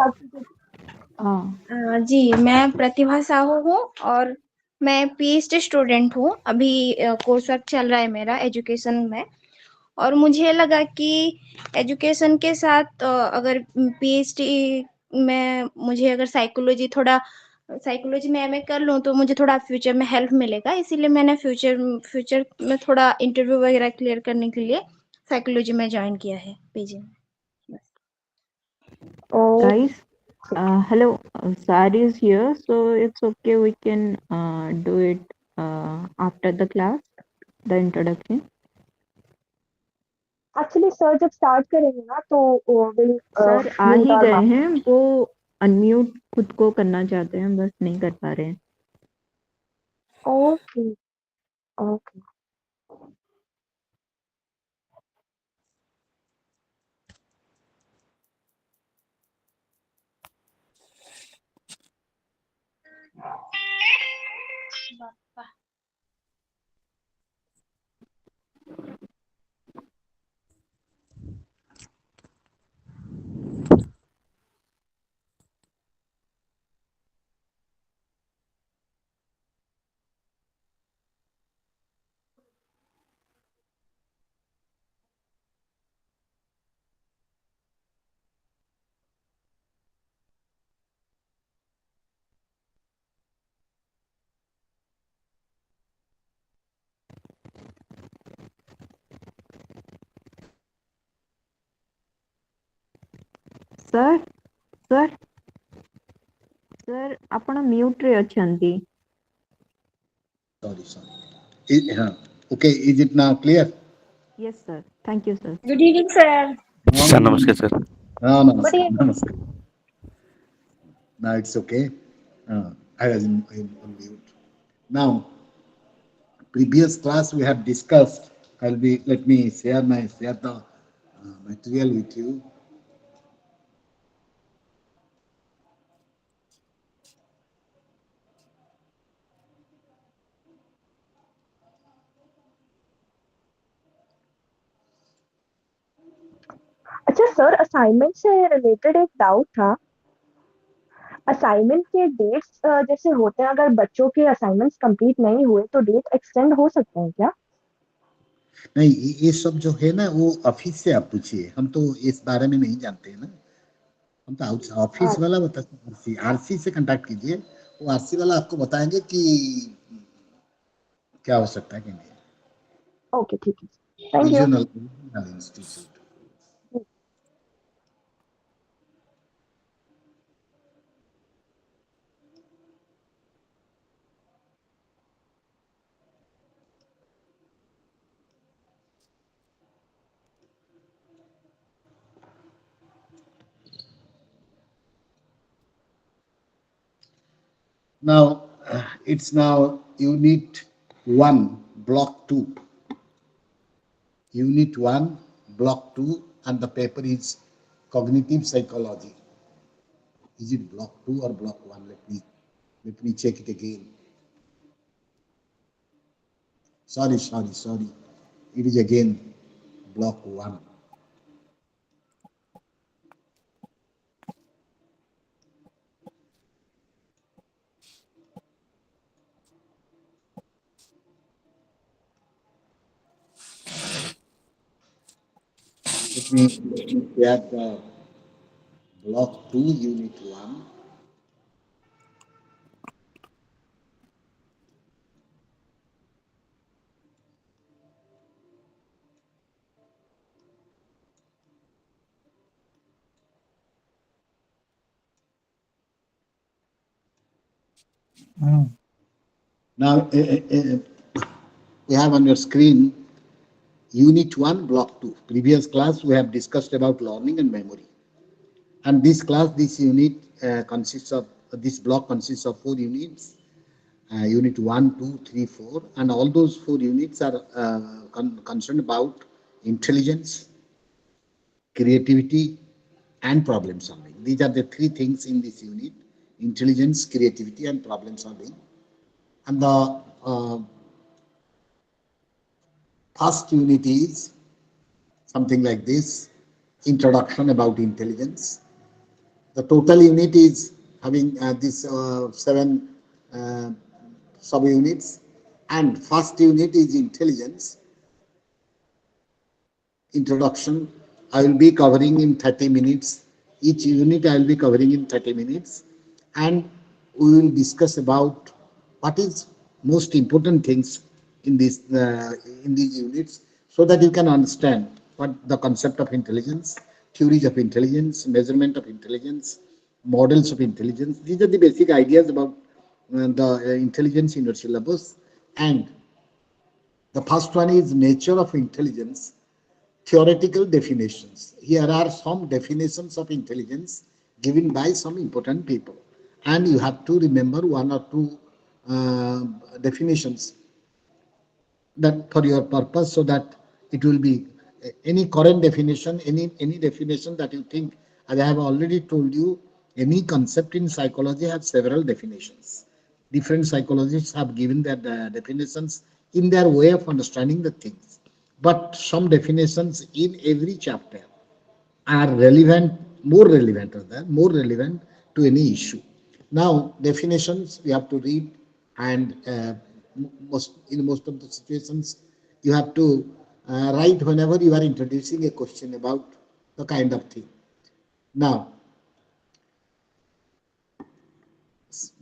हाँ जी, मैं प्रतिभा साहू हूँ और मैं पीएचडी स्टूडेंट हूँ। अभी कोर्स वर्क चल रहा है मेरा एजुकेशन में, और मुझे लगा कि एजुकेशन के साथ अगर पीएचडी में मुझे अगर साइकोलॉजी में एमए कर लूँ तो मुझे थोड़ा फ्यूचर में हेल्प मिलेगा, इसीलिए मैंने फ्यूचर में थोड़ा इंटरव्यू वगैरह क्लियर करने के लिए साइकोलॉजी में ज्वाइन किया है पीजी में। guys, hello, Sari is here, so it's okay, we can do it after the class, the introduction. Actually sir जब स्टार्ट करेंगे ना तो विल सर आ ही गए हैं, वो अनम्यूट खुद को करना चाहते हैं, बस नहीं कर पा रहे हैं। Okay okay sir sir sir आपण म्यूट रे अछंती। Sorry. Okay, is it now clear? Yes sir, thank you sir. Good evening sir. Sir नमस्कार sir. Namaskar. Now it's okay. I was on mute. Now, previous class we have discussed. Let me share the material with you. अच्छा sir, assignment से related एक doubt था। Assignment के dates जैसे होते हैं, अगर बच्चों के असाइनमेंट्स कंप्लीट नहीं हुए तो डेट एक्सटेंड हो सकते हैं क्या? नहीं, ये सब जो है ना वो ऑफिस से आप पूछिए, हम तो इस बारे में नहीं जानते हैं ना। हम तो ऑफिस वाला बता, आरसी से कांटेक्ट कीजिए, वो आरसी वाला आपको बताएंगे कि क्या हो सकता है कि नहीं। ओके ठीक है, thank you. Regional institute. Now, it's now Unit 1, Block 2. Unit 1, Block 2, and the paper is Cognitive Psychology. Is it Block 2 or Block 1? Let me check it again. Sorry. It is again Block 1. Let me add the Block 2, Unit 1. Now, we have on your screen Unit 1, Block 2. Previous class, we have discussed about learning and memory. And this class, this unit this block consists of 4 units. Unit 1, 2, 3, 4. And all those 4 units are concerned about intelligence, creativity, and problem solving. These are the 3 things in this unit: intelligence, creativity, and problem solving. And the first unit is something like this: introduction about intelligence. The The total unit is having these seven uh, subunits, and first unit is intelligence introduction. I will be covering in 30 minutes. Each unit I will be covering in 30 minutes, and we will discuss about what is most important things in this in these units, so that you can understand what the concept of intelligence, theories of intelligence, measurement of intelligence, models of intelligence. These are the basic ideas about the intelligence in your syllabus. And the first one is nature of intelligence. Theoretical definitions. Here are some definitions of intelligence given by some important people, and you have to remember one or two uh, definitions that for your purpose, so that it will be any current definition, any definition that you think. As I have already told you, any concept in psychology has several definitions. Different psychologists have given their definitions in their way of understanding the things, but some definitions in every chapter are relevant, more relevant to any issue. Now, definitions we have to read, and most of the situations you have to write whenever you are introducing a question about the kind of thing. Now,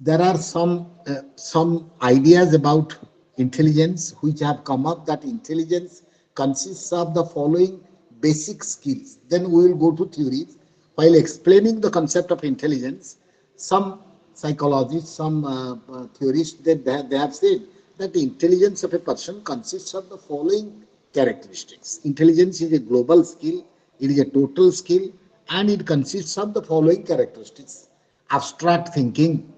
there are some ideas about intelligence which have come up, that intelligence consists of the following basic skills. Then we will go to theories. While explaining the concept of intelligence, some psychologists, some theorists, they have said that the intelligence of a person consists of the following characteristics. Intelligence is a global skill, it is a total skill, and it consists of the following characteristics: abstract thinking,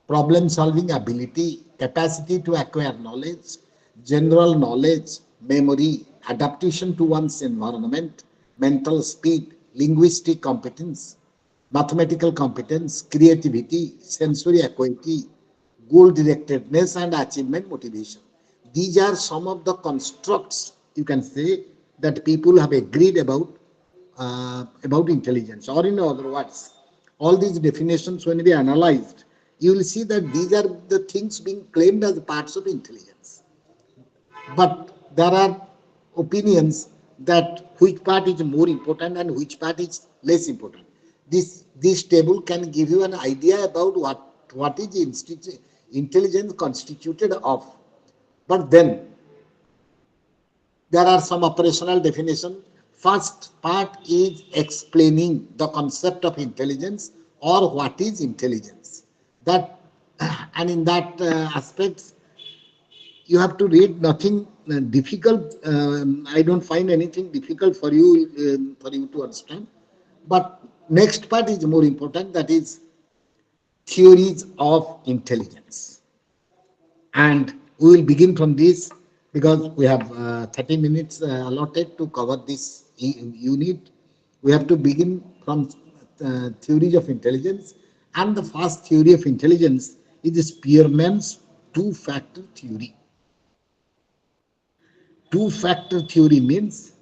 problem solving ability, capacity to acquire knowledge, general knowledge, memory, adaptation to one's environment, mental speed, linguistic competence, mathematical competence, creativity, sensory acuity, goal directedness, and achievement motivation. These are some of the constructs, you can say, that people have agreed about intelligence. Or in other words, all these definitions, when we analyzed, you will see that these are the things being claimed as parts of intelligence. But there are opinions that which part is more important and which part is less important. This table can give you an idea about what is intelligence constituted of. But then there are some operational definition. First part is explaining the concept of intelligence, or what is intelligence. That and in that aspect, you have to read nothing difficult. I don't find anything difficult for you to understand. But next part is more important. That is theories of intelligence. And we will begin from this, because we have 30 minutes allotted to cover this unit. We have to begin from theories of intelligence. And the first theory of intelligence is Spearman's two-factor theory. Two-factor theory means,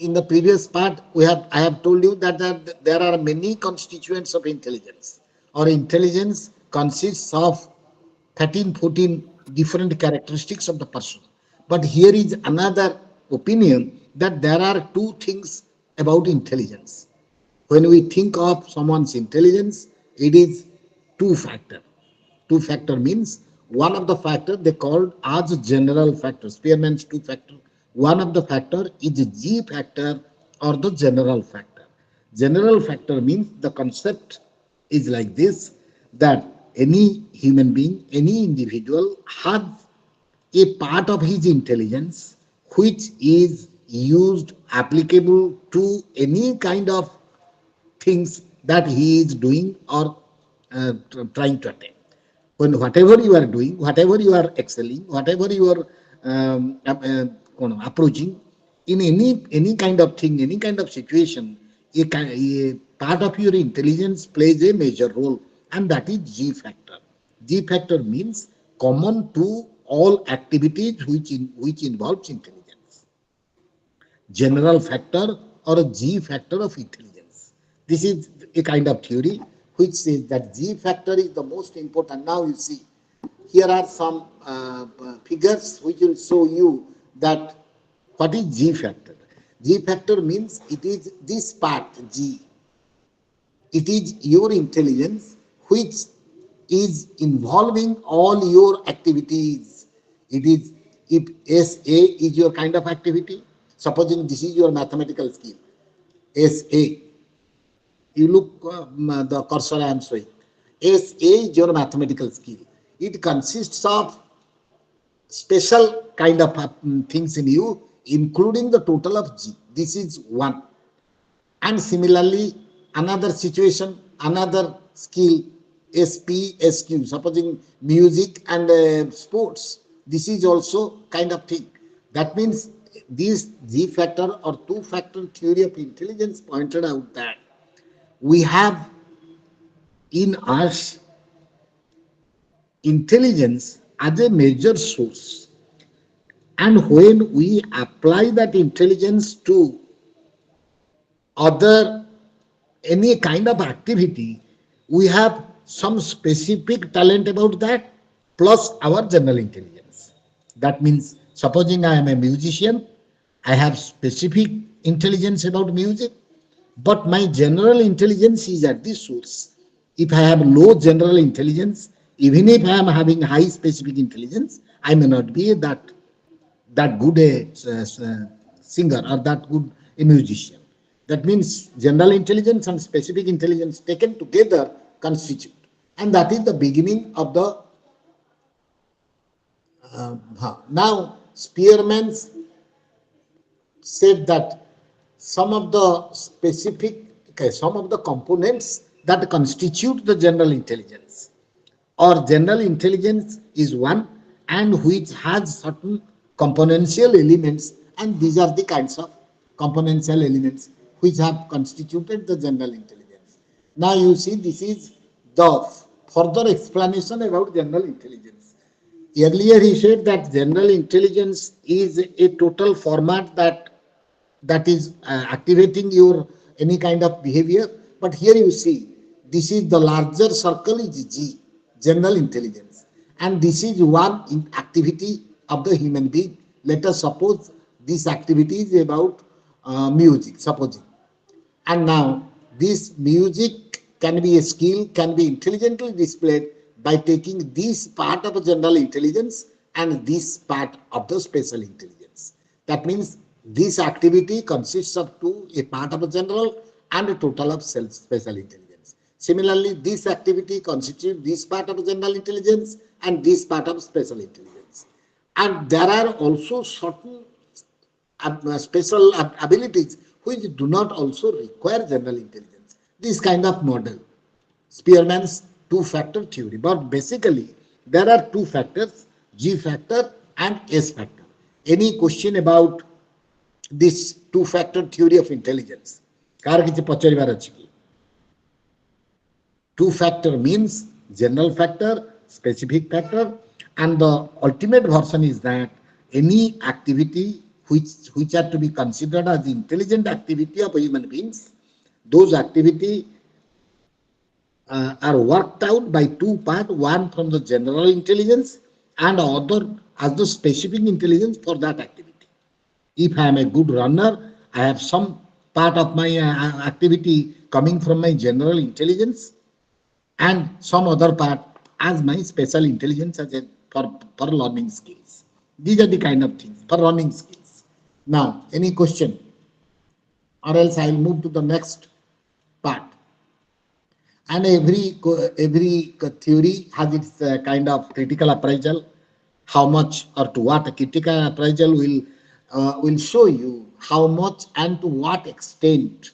in the previous part, I have told you that there are many constituents of intelligence. Or intelligence consists of 13, 14 different characteristics of the person. But here is another opinion, that there are two things about intelligence. When we think of someone's intelligence, it is two-factor. Two-factor means one of the factor they called as general factor, Spearman's two-factor. One of the factor is G factor, or the general factor. General factor means the concept is like this, that any human being, any individual has a part of his intelligence which is used, applicable to any kind of things that he is doing, or trying to attain. When whatever you are doing, whatever you are excelling, whatever you are approaching, in any kind of thing, any kind of situation, a part of your intelligence plays a major role, and that is G factor. G factor means common to all activities which involves intelligence. General factor, or a G factor of intelligence. This is a kind of theory which says that G factor is the most important. Now you see, here are some figures which will show you that what is G factor. G factor means it is this part G. It is your intelligence which is involving all your activities. It is, if SA is your kind of activity, supposing this is your mathematical skill, SA, you look the cursor I am showing. SA is your mathematical skill. It consists of special kind of things in you, including the total of G. This is one. And similarly, another situation, another skill, SP, SQ, supposing music and sports. This is also kind of thing. That means this G factor or two factor theory of intelligence pointed out that we have in us intelligence as a major source. And when we apply that intelligence to other any kind of activity, we have some specific talent about that, plus our general intelligence. That means, supposing I am a musician, I have specific intelligence about music, but my general intelligence is at the source. If I have low general intelligence, even if I am having high specific intelligence, I may not be that good a singer or that good a musician. That means general intelligence and specific intelligence taken together constitute. And that is the beginning of the. Now, Spearman said that some of the specific, okay, some of the components that constitute the general intelligence or general intelligence is one and which has certain componential elements, and these are the kinds of componential elements which have constituted the general intelligence. Now you see, this is the further explanation about general intelligence. Earlier he said that general intelligence is a total format that is activating your any kind of behavior. But here you see, this is the larger circle is G, general intelligence, and this is one in activity of the human being. Let us suppose this activity is about music, supposing. And now this music can be a skill, can be intelligently displayed by taking this part of a general intelligence and this part of the special intelligence. That means this activity consists of two, a part of a general and a total of special intelligence. Similarly, this activity constitutes this part of a general intelligence and this part of special intelligence. And there are also certain special abilities which do not also require general intelligence. This kind of model, Spearman's two-factor theory. But basically, there are two factors, G factor and S factor. Any question about this two-factor theory of intelligence? Two factor means general factor, specific factor, and the ultimate version is that any activity which are to be considered as intelligent activity of human beings, those activity are worked out by two parts, one from the general intelligence and other as the specific intelligence for that activity. If I am a good runner, I have some part of my activity coming from my general intelligence and some other part as my special intelligence as for learning skills. These are the kind of things for learning skills. Now, any question? Or else I will move to the next part. And every theory has its kind of critical appraisal. How much or to what a critical appraisal will show you how much and to what extent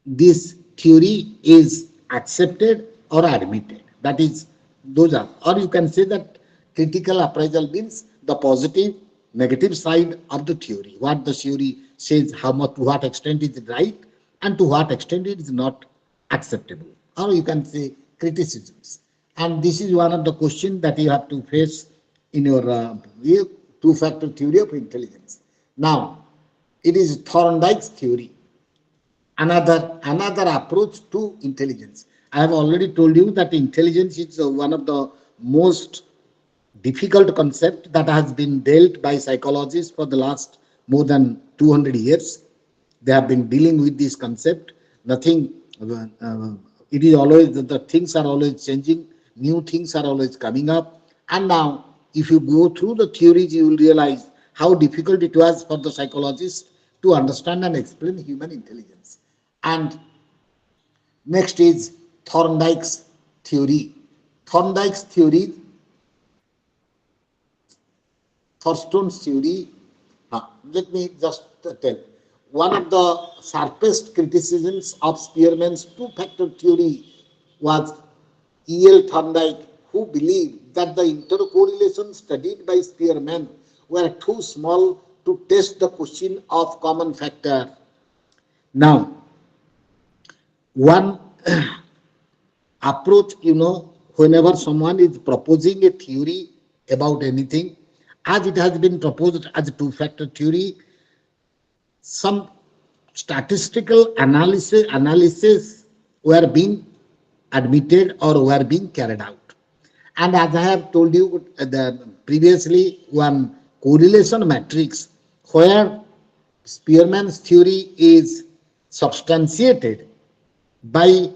this theory is accepted or admitted. That is, those are, or you can say that critical appraisal means the positive, negative side of the theory. What the theory says, how much, to what extent is it right, and to what extent it is not acceptable. Or you can say criticisms. And this is one of the questions that you have to face in your two-factor theory of intelligence. Now, it is Thorndike's theory. Another approach to intelligence. I have already told you that intelligence is one of the most difficult concept that has been dealt by psychologists for the last more than 200 years. They have been dealing with this concept. Nothing, it is always, the things are always changing, new things are always coming up. And now, if you go through the theories, you will realize how difficult it was for the psychologists to understand and explain human intelligence. And next is Thorndike's theory. Thorndike's theory, Thorstone's theory, let me just tell. One of the sharpest criticisms of Spearman's two-factor theory was E.L. Thorndike, who believed that the intercorrelations studied by Spearman were too small to test the question of common factor. Now, one approach, whenever someone is proposing a theory about anything, as it has been proposed as a two-factor theory, some statistical analysis were being admitted or were being carried out. And as I have told you previously, one correlation matrix where Spearman's theory is substantiated by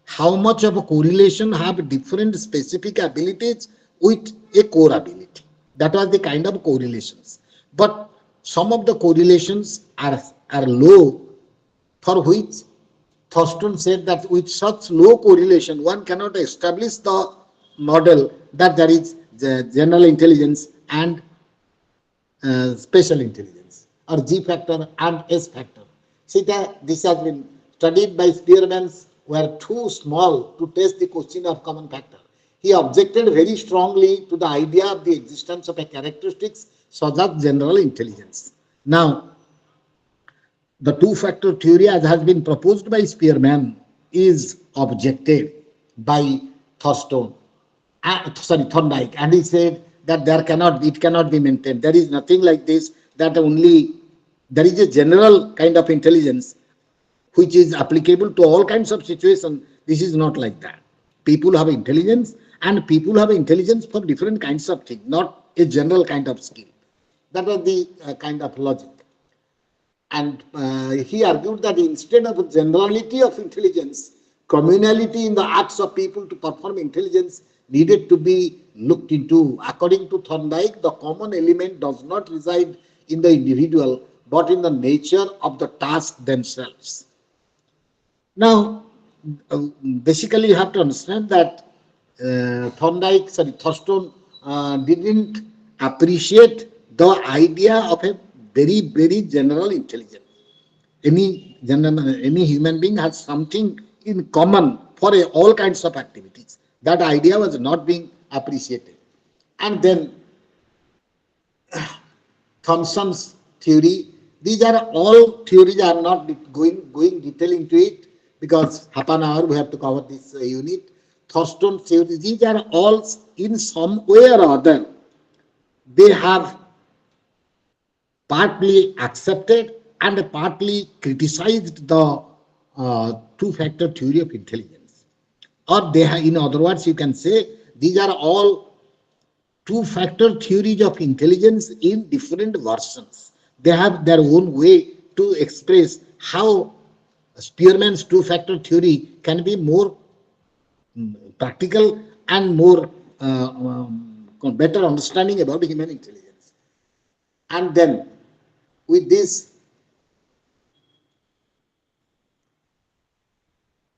how much of a correlation have different specific abilities with a core ability. That was the kind of correlations. But some of the correlations are low, for which Thurston said that with such low correlation, one cannot establish the model that there is the general intelligence and special intelligence, or G factor and S factor. See that this has been studied by Spearman's were too small to test the question of common factor. He objected very strongly to the idea of the existence of a characteristics such as general intelligence. Now, the two-factor theory, as has been proposed by Spearman, is objected by Thorndike, and he said that it cannot be maintained. There is nothing like this. That only there is a general kind of intelligence which is applicable to all kinds of situations. This is not like that. People have intelligence, and people have intelligence for different kinds of things, not a general kind of skill. That was the kind of logic. And he argued that instead of generality of intelligence, communality in the acts of people to perform intelligence needed to be looked into. According to Thorndike, the common element does not reside in the individual, but in the nature of the task themselves. Now, basically, you have to understand that Thurston didn't appreciate the idea of a very, very general intelligence. Any human being has something in common for all kinds of activities. That idea was not being appreciated. And then Thomson's theory. These are all theories. I am not going detail into it because half an hour we have to cover this unit. Thurston's theories. These are all in some way or other. They have partly accepted and partly criticized the two-factor theory of intelligence. Or they have, in other words, you can say these are all two-factor theories of intelligence in different versions. They have their own way to express how Spearman's two-factor theory can be more practical and more better understanding about human intelligence. And then with this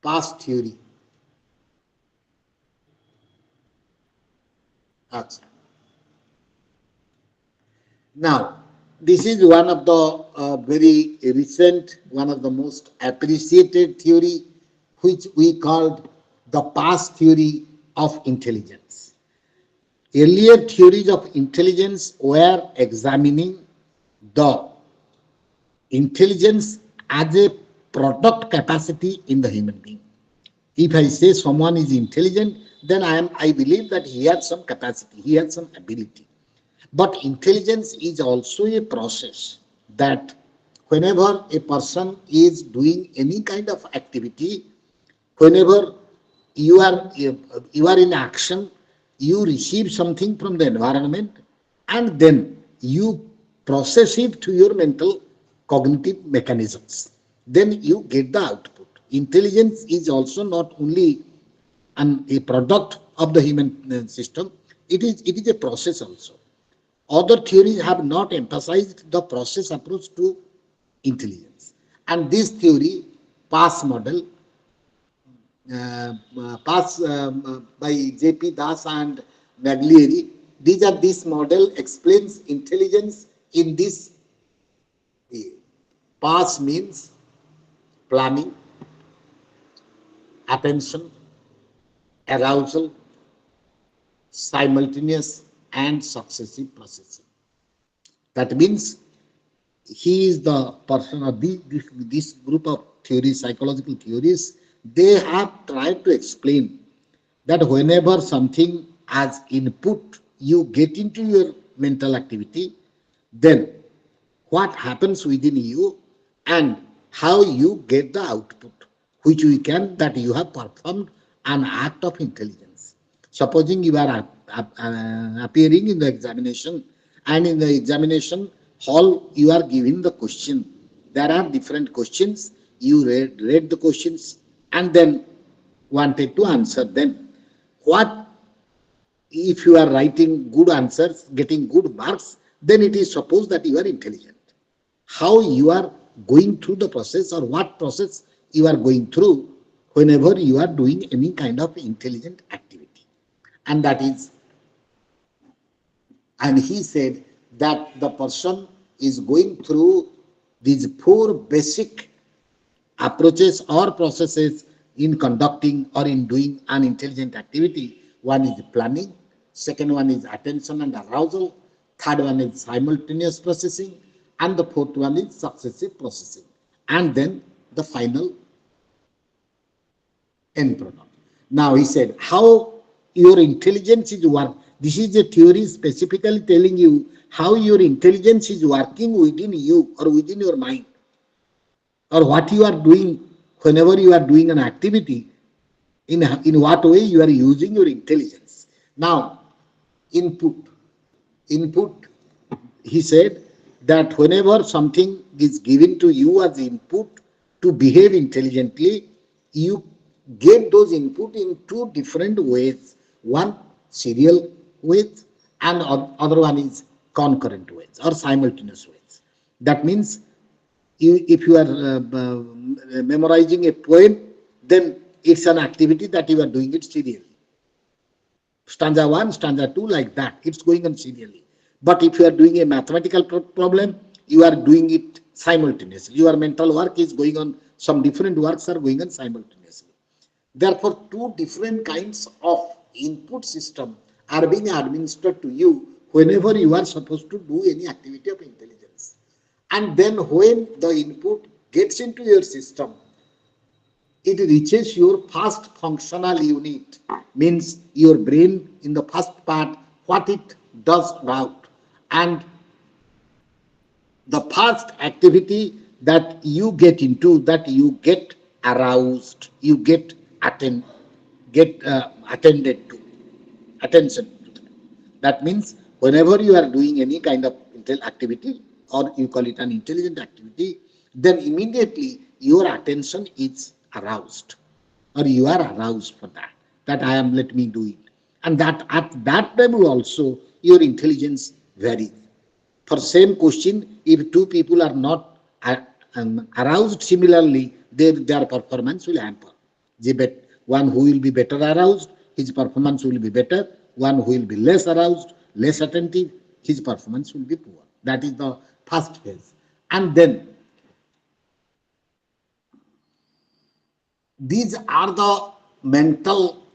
past theory, now this is one of the very recent, one of the most appreciated theory, which we called the past theory of intelligence. Earlier theories of intelligence were examining the intelligence as a product capacity in the human being. If I say someone is intelligent, then I believe that he has some capacity, he has some ability. But intelligence is also a process that whenever a person is doing any kind of activity, whenever you are in action, you receive something from the environment, and then you process it to your mental cognitive mechanisms. Then you get the output. Intelligence is also not only a product of the human system, it is a process also. Other theories have not emphasized the process approach to intelligence. And this theory, PASS model, PASS by J.P. Das and Maglieri, this model explains intelligence in this way. PASS means planning, attention, arousal, simultaneous, and successive processing. That means he is the person, or this group of theories, psychological theories, they have tried to explain that whenever something as input you get into your mental activity, then what happens within you and how you get the output, which we can, that you have performed an act of intelligence. Supposing you are appearing in the examination, and in the examination hall you are given the question. There are different questions. You read the questions and then wanted to answer them. What if you are writing good answers, getting good marks, then it is supposed that you are intelligent. How you are going through the process, or what process you are going through whenever you are doing any kind of intelligent activity. And that is, and he said that the person is going through these four basic approaches or processes in conducting or in doing an intelligent activity. One is planning, second one is attention and arousal, third one is simultaneous processing, and the fourth one is successive processing, and then the final end product. Now he said how your intelligence is work. This is a theory specifically telling you how your intelligence is working within you or within your mind, or what you are doing whenever you are doing an activity, in what way you are using your intelligence. Now, input, he said that whenever something is given to you as input to behave intelligently, you get those input in two different ways. One, serial ways, and other one is concurrent ways or simultaneous ways. That means if you are memorizing a poem, then it's an activity that you are doing it serially. Stanza 1, stanza 2, like that. It's going on serially. But if you are doing a mathematical problem, you are doing it simultaneously. Your mental work is going on, some different works are going on simultaneously. Therefore, two different kinds of input system are being administered to you whenever you are supposed to do any activity of intelligence. And then when the input gets into your system, it reaches your first functional unit, means your brain in the first part, what it does about. And the first activity that you get into, that you get aroused, you get attended to, attention to that. That means whenever you are doing any kind of activity, or you call it an intelligent activity, then immediately your attention is aroused, or you are aroused for that. That I am, let me do it. And that at that level also your intelligence varies. For same question, if two people are not aroused similarly, their performance will hamper. One who will be better aroused, his performance will be better. One who will be less aroused, less attentive, his performance will be poor. That is the first phase. And then these are the mental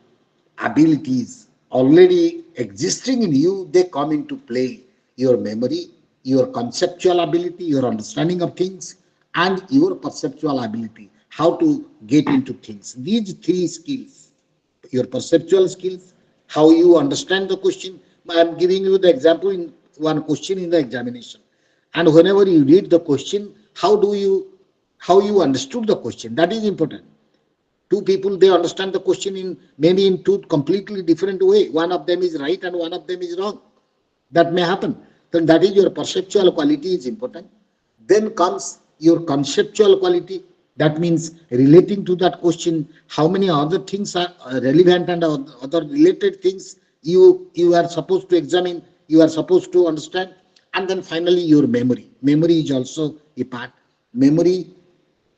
abilities already existing in you. They come into play: your memory, your conceptual ability, your understanding of things, and your perceptual ability, how to get into things. These three skills: your perceptual skills, how you understand the question. I am giving you the example in one question in the examination, and whenever you read the question, how do you, how you understood the question. That is important. Two people, they understand the question in maybe in two completely different way. One of them is right and one of them is wrong. That may happen. Then that is your perceptual quality is important. Then comes your conceptual quality. That means relating to that question, how many other things are relevant and other related things you are supposed to examine, you are supposed to understand. And then finally your memory. Memory is also a part. Memory,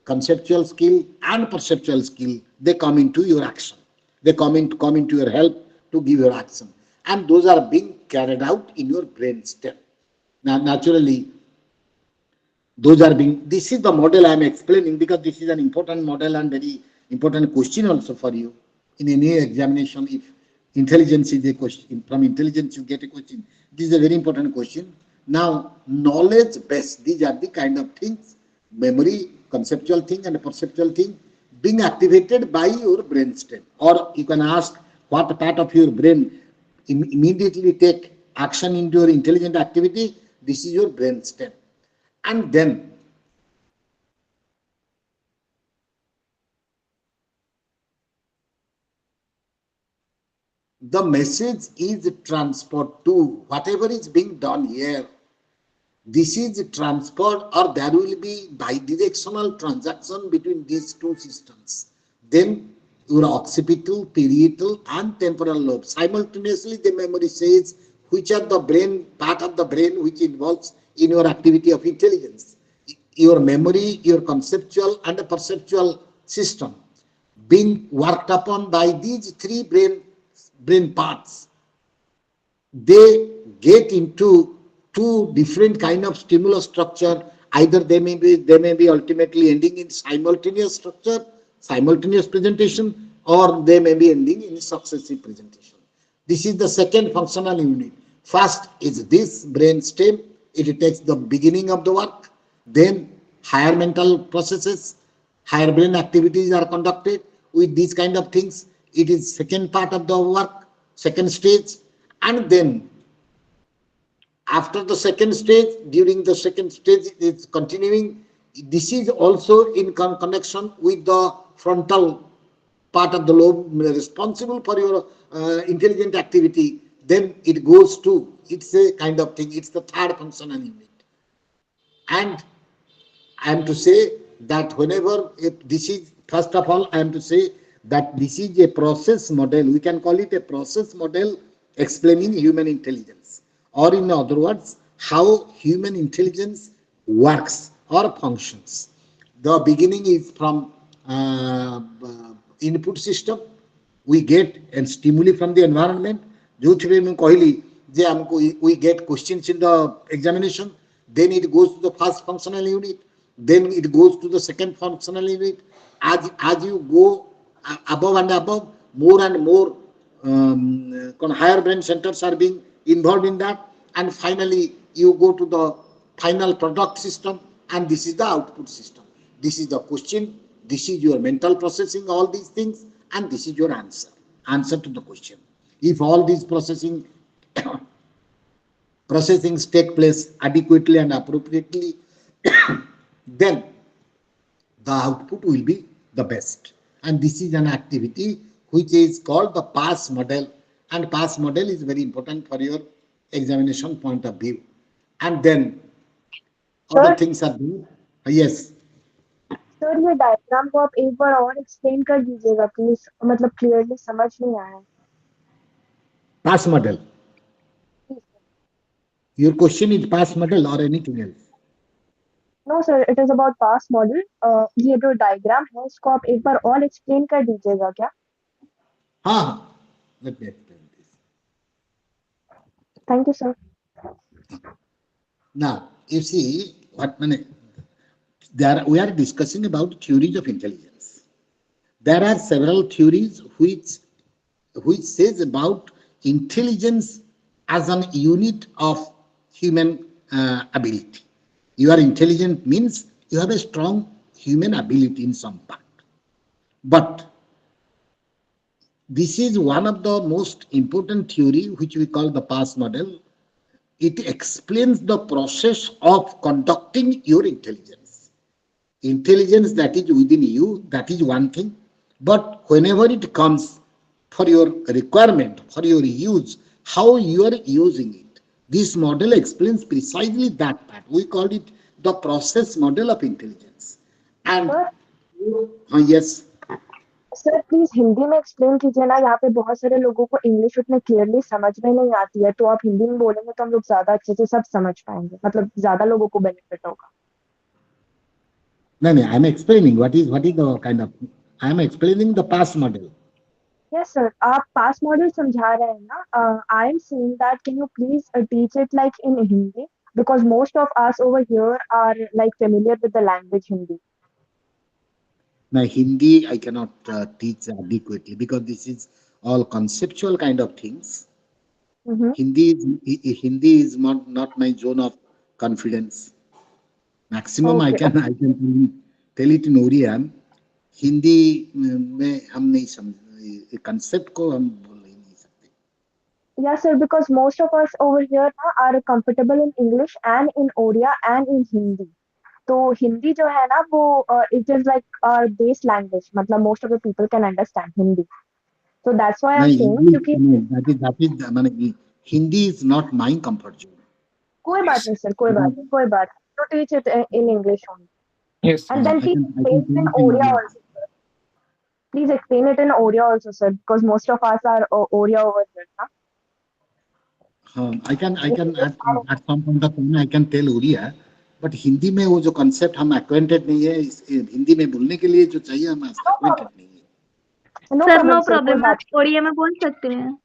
conceptual skill and perceptual skill, they come into your action. They come into your help to give your action. And those are being carried out in your brain stem. Now, naturally, those are being, this is the model I am explaining because this is an important model and very important question also for you in any examination. If intelligence is a question, from intelligence you get a question, this is a very important question. Now knowledge based, these are the kind of things, memory, conceptual thing and perceptual thing being activated by your brain stem. Or you can ask what part of your brain immediately take action into your intelligent activity. This is your brain stem. And then the message is transferred to whatever is being done here. This is transferred, or there will be bidirectional transaction between these two systems. Then your occipital, parietal, and temporal lobe. Simultaneously, the memory says which are the brain, part of the brain which involves in your activity of intelligence. Your memory, your conceptual and perceptual system being worked upon by these three brain parts, they get into two different kind of stimulus structure. Either they may be ultimately ending in simultaneous structure, simultaneous presentation, or they may be ending in successive presentation. This is the second functional unit. First is this brain stem. It takes the beginning of the work. Then higher mental processes, higher brain activities are conducted with these kind of things. It is second part of the work, second stage. And then after the second stage, during the second stage, it's continuing. This is also in connection with the frontal part of the lobe responsible for your intelligent activity. Then it goes to, it's a kind of thing, it's the third functional unit. And I am to say that whenever, if this is, first of all, I am to say that this is a process model. We can call it a process model explaining human intelligence, or in other words, how human intelligence works or functions. The beginning is from input system. We get and stimuli from the environment. जोथिरे मैं कहली जे हमको we get questions in the examination. Then it goes to the first functional unit. Then it goes to the second functional unit. As you go above and above, more and more higher brain centers are being involved in that. And finally, you go to the final product system, and this is the output system. This is the question. This is your mental processing, all these things, and this is your answer to the question. If all these processings take place adequately and appropriately, then the output will be the best. And this is an activity which is called the pass model. And pass model is very important for your examination point of view. And then other sir things are due. Yes, sir ये diagram को आप एक बार और explain कर दीजिएगा please, मतलब clearly समझ नहीं आया। pass model. Please sir. Your question is pass model or anything else? No sir, it is about pass model. ये जो डायग्राम है इसको आप एक बार और एक्सप्लेन कर दीजिएगा क्या? हाँ, let me explain this. Thank you sir. Now, you see, we are discussing about theories of intelligence. There are several theories which says about intelligence as an unit of human ability. You are intelligent means you have a strong human ability in some part. But this is one of the most important theory which we call the pass model. It explains the process of conducting your intelligence. intelligence that is within you, that is one thing. But whenever it comes for your requirement, for your use, how you are using it, this model explains precisely that part. We call it the process model of intelligence. And sir yes, sir please Hindi में explain कीजिए ना, यहाँ पे बहुत सारे लोगों को English उतने क्लियरली समझ में नहीं आती है, तो आप हिंदी में बोलेंगे तो हम लोग ज्यादा अच्छे से सब समझ पाएंगे, मतलब ज्यादा लोगों को बेनिफिट होगा. no, no, I'm explaining what is the kind of, I'm explaining the past model. Yes sir, आप पास मॉडल समझा रहे हैं ना. I am saying that can you please teach it like in Hindi, because most of us over here are like familiar with the language Hindi. Now, Hindi I cannot teach adequately because this is all conceptual kind of things. Mm-hmm. Hindi is not my zone of confidence. Maximum I Okay, can I can tell it in Oriya. Hindi में हम नहीं समझ concept को हम बोल नहीं सकते. yeah sir, because most of us over here are comfortable in English and in Odia and in Hindi. तो हिंदी जो है ना वो it is like our base language, मतलब most of the people can understand Hindi. So that's why I'm नहीं saying English क्योंकि नहीं, that is माने Hindi is not my comfort zone. कोई बात नहीं सर, कोई बात नहीं, कोई बात नहीं. To teach it in English only. Yes, And then please I can explain it tell in it in Odia Oriya. also, sir. Please explain it in Odia also, sir, because most of us are Odia over here. Huh? I can at some point of time I can tell Odia, but Hindi में वो जो concept हम acquainted नहीं है, हिंदी में बोलने के लिए जो चाहिए हम No acquainted problem. नहीं है. No sir problem, no sir. कोई प्रॉब्लम, बात आप ओडिया में बोल सकते हैं. नहीं.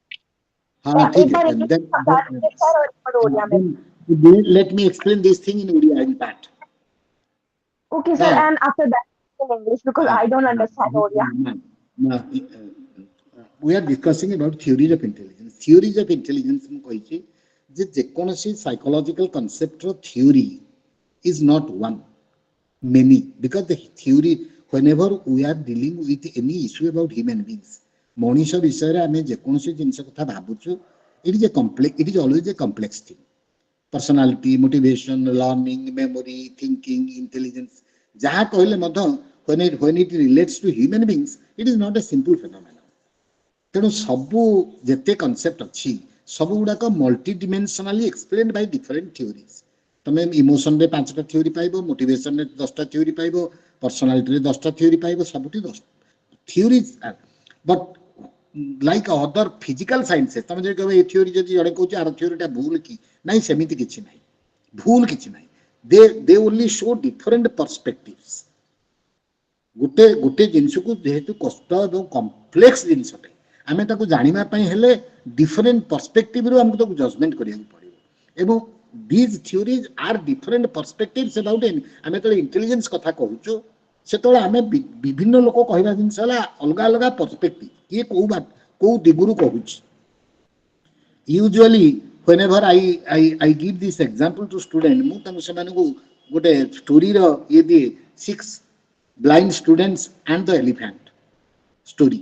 हाँ ठीक एक है. बार then इंग्लिश then, में समझा then, दीजिए सर, और एक बार ओडिया में. then let me explain this thing in Udiya in part. Okay, sir. Now, And after that in English because I don't understand Odia. we are discussing about theories of intelligence. Theories of intelligence ମୁଁ କହିଛି ଯେ ଯେକୌଣସି psychological concept ର theory is not one, many, because the theory, whenever we are dealing with any issue about human beings, ମଣିଷ ବିଷୟରେ ଆମେ ଯେକୌଣସି ଜିନିଷ କଥା ଭାବୁଛୁ, it is always a complex thing. Personality, motivation, learning, memory, thinking, intelligence, ଯାହା କହିଲେ ମଧ୍ୟ when it relates to human beings, it is not a simple phenomenon. ତେଣୁ ସବୁ ଯେତେ କନସେପ୍ଟ ଅଛି ସବୁ ଗୁଡାକ ମଲ୍ଟି ଡିମେନସନାଲି ଏକ୍ସପ୍ଲେନ୍ଡ ବାଇ ଡିଫରେଣ୍ଟ ଥିଓରିଜ. ତମେ ଇମୋସନରେ 5ଟା ଥିଓରି ପାଇବ, ମୋଟିଭେସନରେ 10ଟା ଥିଓରି ପାଇବ, ପର୍ସନାଲିଟିରେ 10ଟା ଥିଓରି ପାଇବ, ସବୁଠି 10 theories. But like other physical sciences, ତମେ ଯଦି କହିବ ଏ ଥିଓରି ଯଦି ଜଣେ କହୁଛି ଆର ଥିଓରିଟା ଭୁଲ କି ନାହିଁ, ସେମିତି କିଛି ନାହିଁ, ଭୁଲ କିଛି ନାହିଁ. ଦେ ଓନ୍ଲି ଶୋ ଡିଫରେଣ୍ଟ ପର୍ସପେକ୍ଟିଭ୍ସ. ଗୋଟେ ଗୋଟେ ଜିନିଷକୁ ଯେହେତୁ କଷ୍ଟ ଏବଂ କମ୍ପ୍ଲେକ୍ସ ଜିନିଷଟେ, ଆମେ ତାକୁ ଜାଣିବା ପାଇଁ ହେଲେ ଡିଫରେଣ୍ଟ ପର୍ସପେକ୍ଟିଭରୁ ଆମକୁ ତାକୁ ଜଜମେଣ୍ଟ କରିବାକୁ ପଡ଼ିବ. ଏବଂ ଦିଜ୍ ଥିଓରିଜ ଆର୍ ଡିଫରେଣ୍ଟ ପର୍ସପେକ୍ଟିଭ୍ସ ଏବାଉଟ୍, ଆମେ ଯେତେବେଳେ ଇଣ୍ଟେଲିଜେନ୍ସ କଥା କହୁଛୁ ସେତେବେଳେ ଆମେ ବିଭିନ୍ନ ଲୋକ କହିବା ଜିନିଷ ହେଲା ଅଲଗା ଅଲଗା ପର୍ସପେକ୍ଟିଭ, କିଏ କୋଉ ଦିଗରୁ କହୁଛି. Usually whenever I give this example to student, ମୁଁ ତାଙ୍କୁ ସେମାନଙ୍କୁ ଗୋଟେ ଷ୍ଟୋରିର ଇଏ ଦିଏ, 6 blind students and the elephant story.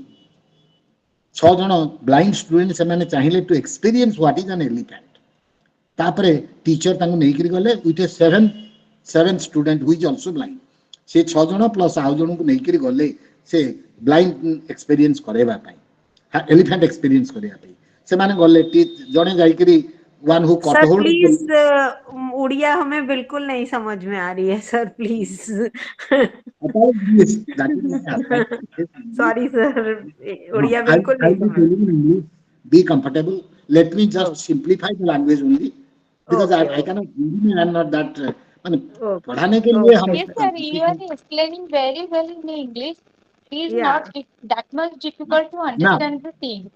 6 ଜଣ ବ୍ଲାଇଣ୍ଡ ଷ୍ଟୁଡେଣ୍ଟ, ସେମାନେ ଚାହିଁଲେ ଟୁ ଏକ୍ସପିରିଏନ୍ସ ହ୍ୱାଟ ଇଜ ଆନ୍ ଏଲିଫ୍ୟାଣ୍ଟ. ତାପରେ ଟିଚର ତାଙ୍କୁ ନେଇକରି ଗଲେ with a seven student who is also blind. ସେ 6 ଜଣ ପ୍ଲସ୍ ଆଉ ଜଣଙ୍କୁ ନେଇକରି ଗଲେ ସେ ବ୍ଲାଇଣ୍ଡ ଏକ୍ସପିରିଏନ୍ସ କରାଇବା ପାଇଁ, ଏଲିଫ୍ୟାଣ୍ଟ ଏକ୍ସପିରିଏନ୍ସ କରିବା ପାଇଁ. ସେମାନେ ଗଲେ, ଜଣେ ଯାଇକରି वन हु कट सर होल्ड. प्लीज उड़िया हमें बिल्कुल नहीं समझ में आ रही है sir, please. Sorry sir, Odia बिल्कुल नहीं समझ. Be comfortable. Let me just okay simplify the language only because okay I cannot. I am not that. माने ओके पढ़ाने के लिए हम. Okay Yes, sir, you are explaining very well in the English. It is या not that much difficult to Now, understand the thing.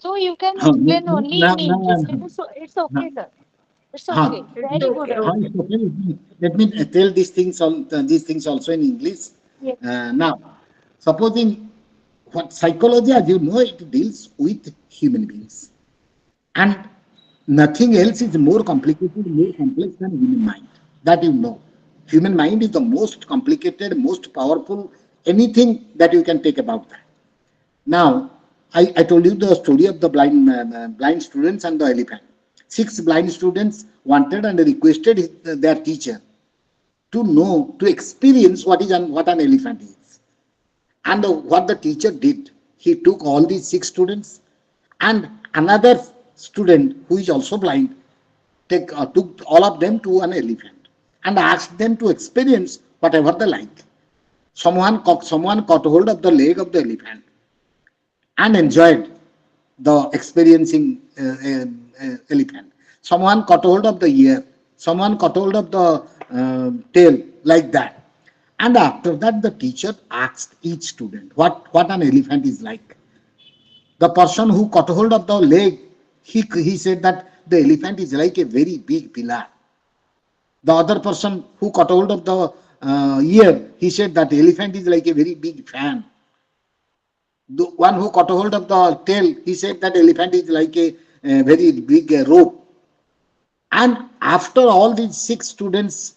So you can हाँ, explain only now, in now English. I'm. It's okay, sir. It's हाँ, okay. It's Very good. Okay हाँ, okay. it's okay. Let me tell these things also in English. Yes. Now, supposing what psychology, as you know, it deals with human beings, and nothing else is more complicated, more complex than human mind. That you know, human mind is the most complicated, most powerful, anything that you can take about that. Now, I told you the story of the blind students and the elephant. 6 blind students wanted and requested their teacher to know, to experience what an elephant is. And what the teacher did, he took all these 6 students and another student who is also blind, took all of them to an elephant and asked them to experience whatever they like. Someone caught hold of the leg of the elephant and enjoyed the experiencing elephant. Someone caught hold of the ear, someone caught hold of the tail, like that. And after that, the teacher asked each student what an elephant is like. The person who caught hold of the leg, he said that the elephant is like a very big pillar. The other person who caught hold of the ear, he said that the elephant is like a very big fan. The one who caught hold of the tail, he said that elephant is like a very big rope. And after all these 6 students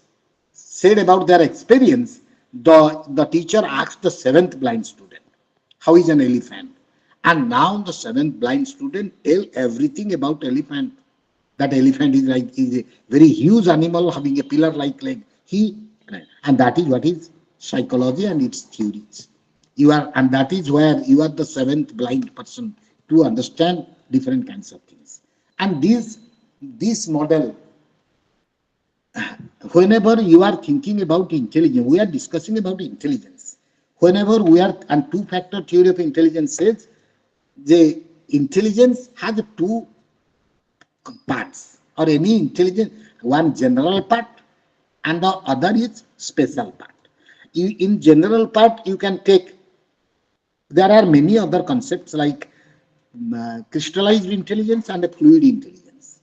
said about their experience, the teacher asked the seventh blind student, how is an elephant? And now the seventh blind student tell everything about elephant. That elephant is a very huge animal having a pillar like leg. And that is what is psychology and its theories. And that is where you are the seventh blind person to understand different kinds of things. And this model, whenever you are thinking about intelligence, we are discussing about intelligence. Whenever we are, and two-factor theory of intelligence says the intelligence has two parts, or any intelligence, one general part and the other is special part. In general part, you can take, there are many other concepts like crystallized intelligence and a fluid intelligence.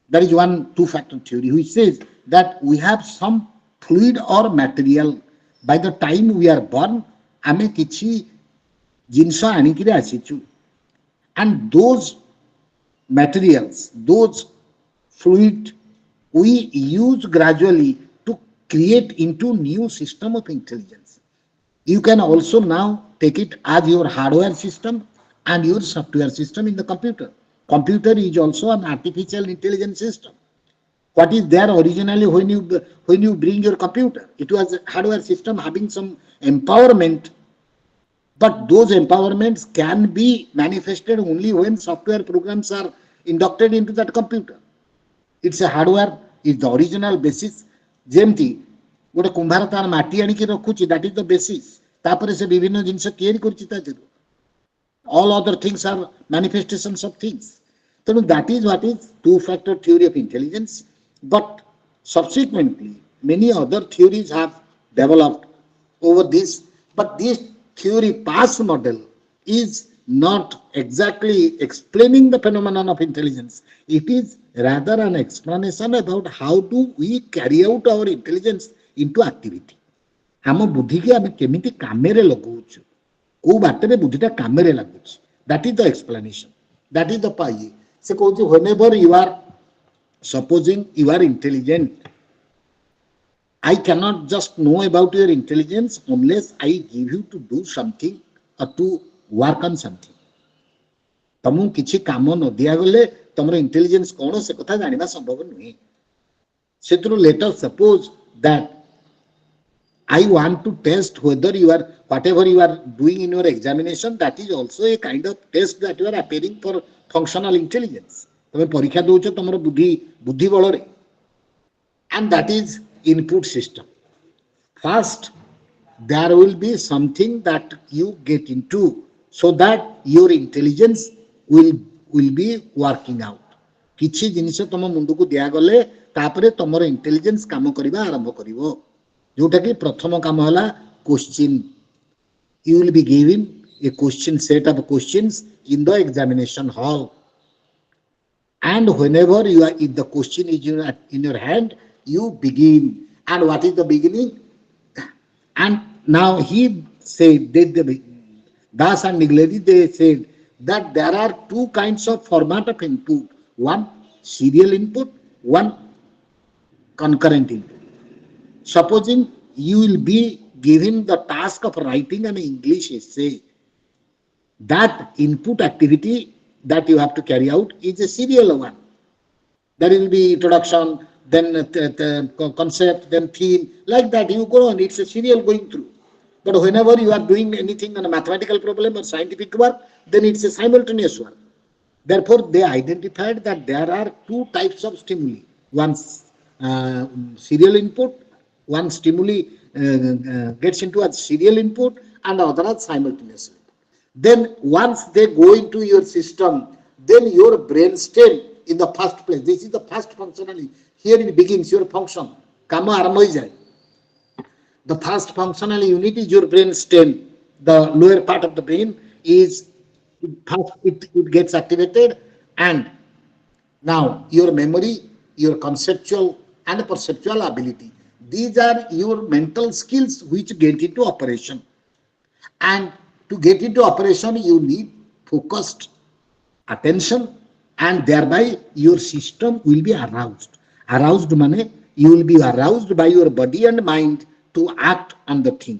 There is one two-factor theory which says that we have some fluid or material. By the time we are born, ଆମେ କିଛି ଜିନିଷ ଆଣିକିରି ଆସିଛୁ, and those materials, those fluid, we use gradually to create into new system of intelligence. You can also now take it as your hardware system and your software system in the computer. Computer is also an artificial intelligence system. What is there originally when you bring your computer? It was a hardware system having some empowerment, but those empowerments can be manifested only when software programs are inducted into that computer. It's a hardware, is the original basis. ଯେମିତି ଗୋଟେ କୁମ୍ଭାର ତାର ମାଟି ଆଣିକି ରଖୁଛି, that is the basis. ତାପରେ ସେ ବିଭିନ୍ନ ଜିନିଷ ତିଆରି କରୁଛି ତା ଦେହରୁ. All other things are manifestations of things. ତେଣୁ that is what is two-factor theory of intelligence. But subsequently, many other theories have developed over this. But this theory pass model is not exactly explaining the phenomenon of intelligence. It is rather an explanation about how do we carry out our intelligence into activity. ଆମ ବୁଦ୍ଧିକି ଆମେ କେମିତି କାମରେ ଲଗାଉଛୁ, କୋଉ ବାଟରେ ବୁଦ୍ଧିଟା କାମରେ ଲାଗୁଛି, that is the explanation. That is the ପାଇ. ସେ କହୁଛି whenever you are supposing you are intelligent, I cannot just know about your intelligence unless I give you to do something or to work on something. ତମକୁ କିଛି କାମ ନ ଦିଆଗଲେ ତମର intelligence କଣ ସେ କଥା ଜାଣିବା ସମ୍ଭବ ନୁହେଁ. ସେଥିରୁ let us suppose that I want to test whether you are, whatever you are doing in your examination, that is also a kind of test that you are appearing for functional intelligence. ତମେ ପରୀକ୍ଷା ଦଉଛ ତମର ବୁଦ୍ଧି ବଳରେ, and that is input system. First, there will be something that you get into so that your intelligence will be working out. କିଛି ଜିନିଷ ତମ ମୁଣ୍ଡକୁ ଦିଆଗଲେ ତାପରେ ତମର ଇଣ୍ଟେଲିଜେନ୍ସ କାମ କରିବା ଆରମ୍ଭ କରିବ, ଯୋଉଟା କି ପ୍ରଥମ କାମ ହେଲା question. You will be given a question set of questions in the examination hall, and whenever you are, if the question is in your hand, you begin. And what is the beginning? And now he said, Das and Nigledi, they said that there are two kinds of format of input. One serial input, one concurrent input. Supposing you will be given the task of writing an English essay, that input activity that you have to carry out is a serial one. There will be introduction, then the concept, then theme, like that you go on. It's a serial going through. But whenever you are doing anything on a mathematical problem or scientific work, then it's a simultaneous work. Therefore, they identified that there are two types of stimuli. One serial input, one stimuli gets into a serial input, and the other is simultaneous input. Then once they go into your system, then your brain stem in the first place. This is the first functionality. Here it begins your function. Kama arambo hoy jay. The first functional unit is your brain stem. The lower part of the brain is it gets activated, and now your memory, your conceptual and perceptual ability. These are your mental skills which get into operation. And to get into operation, you need focused attention, and thereby your system will be aroused. Aroused means you will be aroused by your body and mind to act on the thing.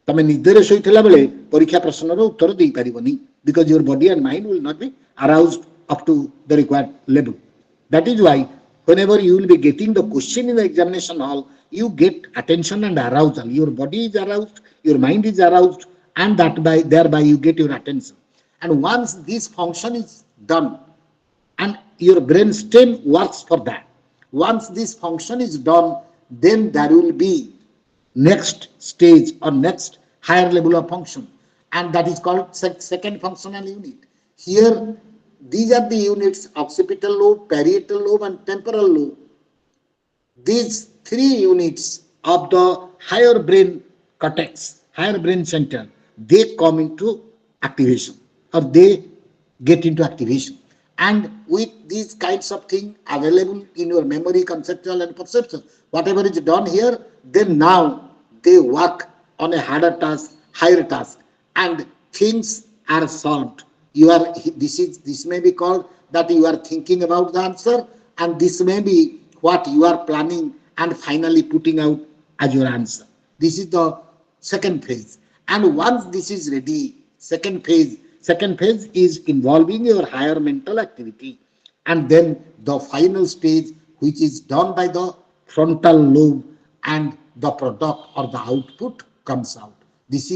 ତମେ ନିଦରେ ଶୋଇଥିଲା ବେଳେ ପରୀକ୍ଷା ପ୍ରଶ୍ନର ଉତ୍ତର ଦେଇପାରିବନି, because your body and mind will not be aroused up to the required level. That is why whenever you will be getting the question in the examination hall, you get attention and arousal. Your body is aroused, your mind is aroused, and that by thereby you get your attention. And once this function is done, and your brain stem works for that. Once this function is done, then there will be next stage or next higher level of function, and that is called second functional unit. Here, these are the units: occipital lobe, parietal lobe, and temporal lobe. These three units of the higher brain cortex, higher brain center, they come into activation, or they get into activation. And with these kinds of things available in your memory, conceptual and perceptual, whatever is done here, then now they work on a harder task, higher task, and things are solved. You are this may be called that you are thinking about the answer, and this may be what you are planning and finally putting out as your answer. This is the second phase. And once this is ready, second phase is involving your higher mental activity. And then the final stage, which is done by the frontal lobe, and the product or the output comes out. This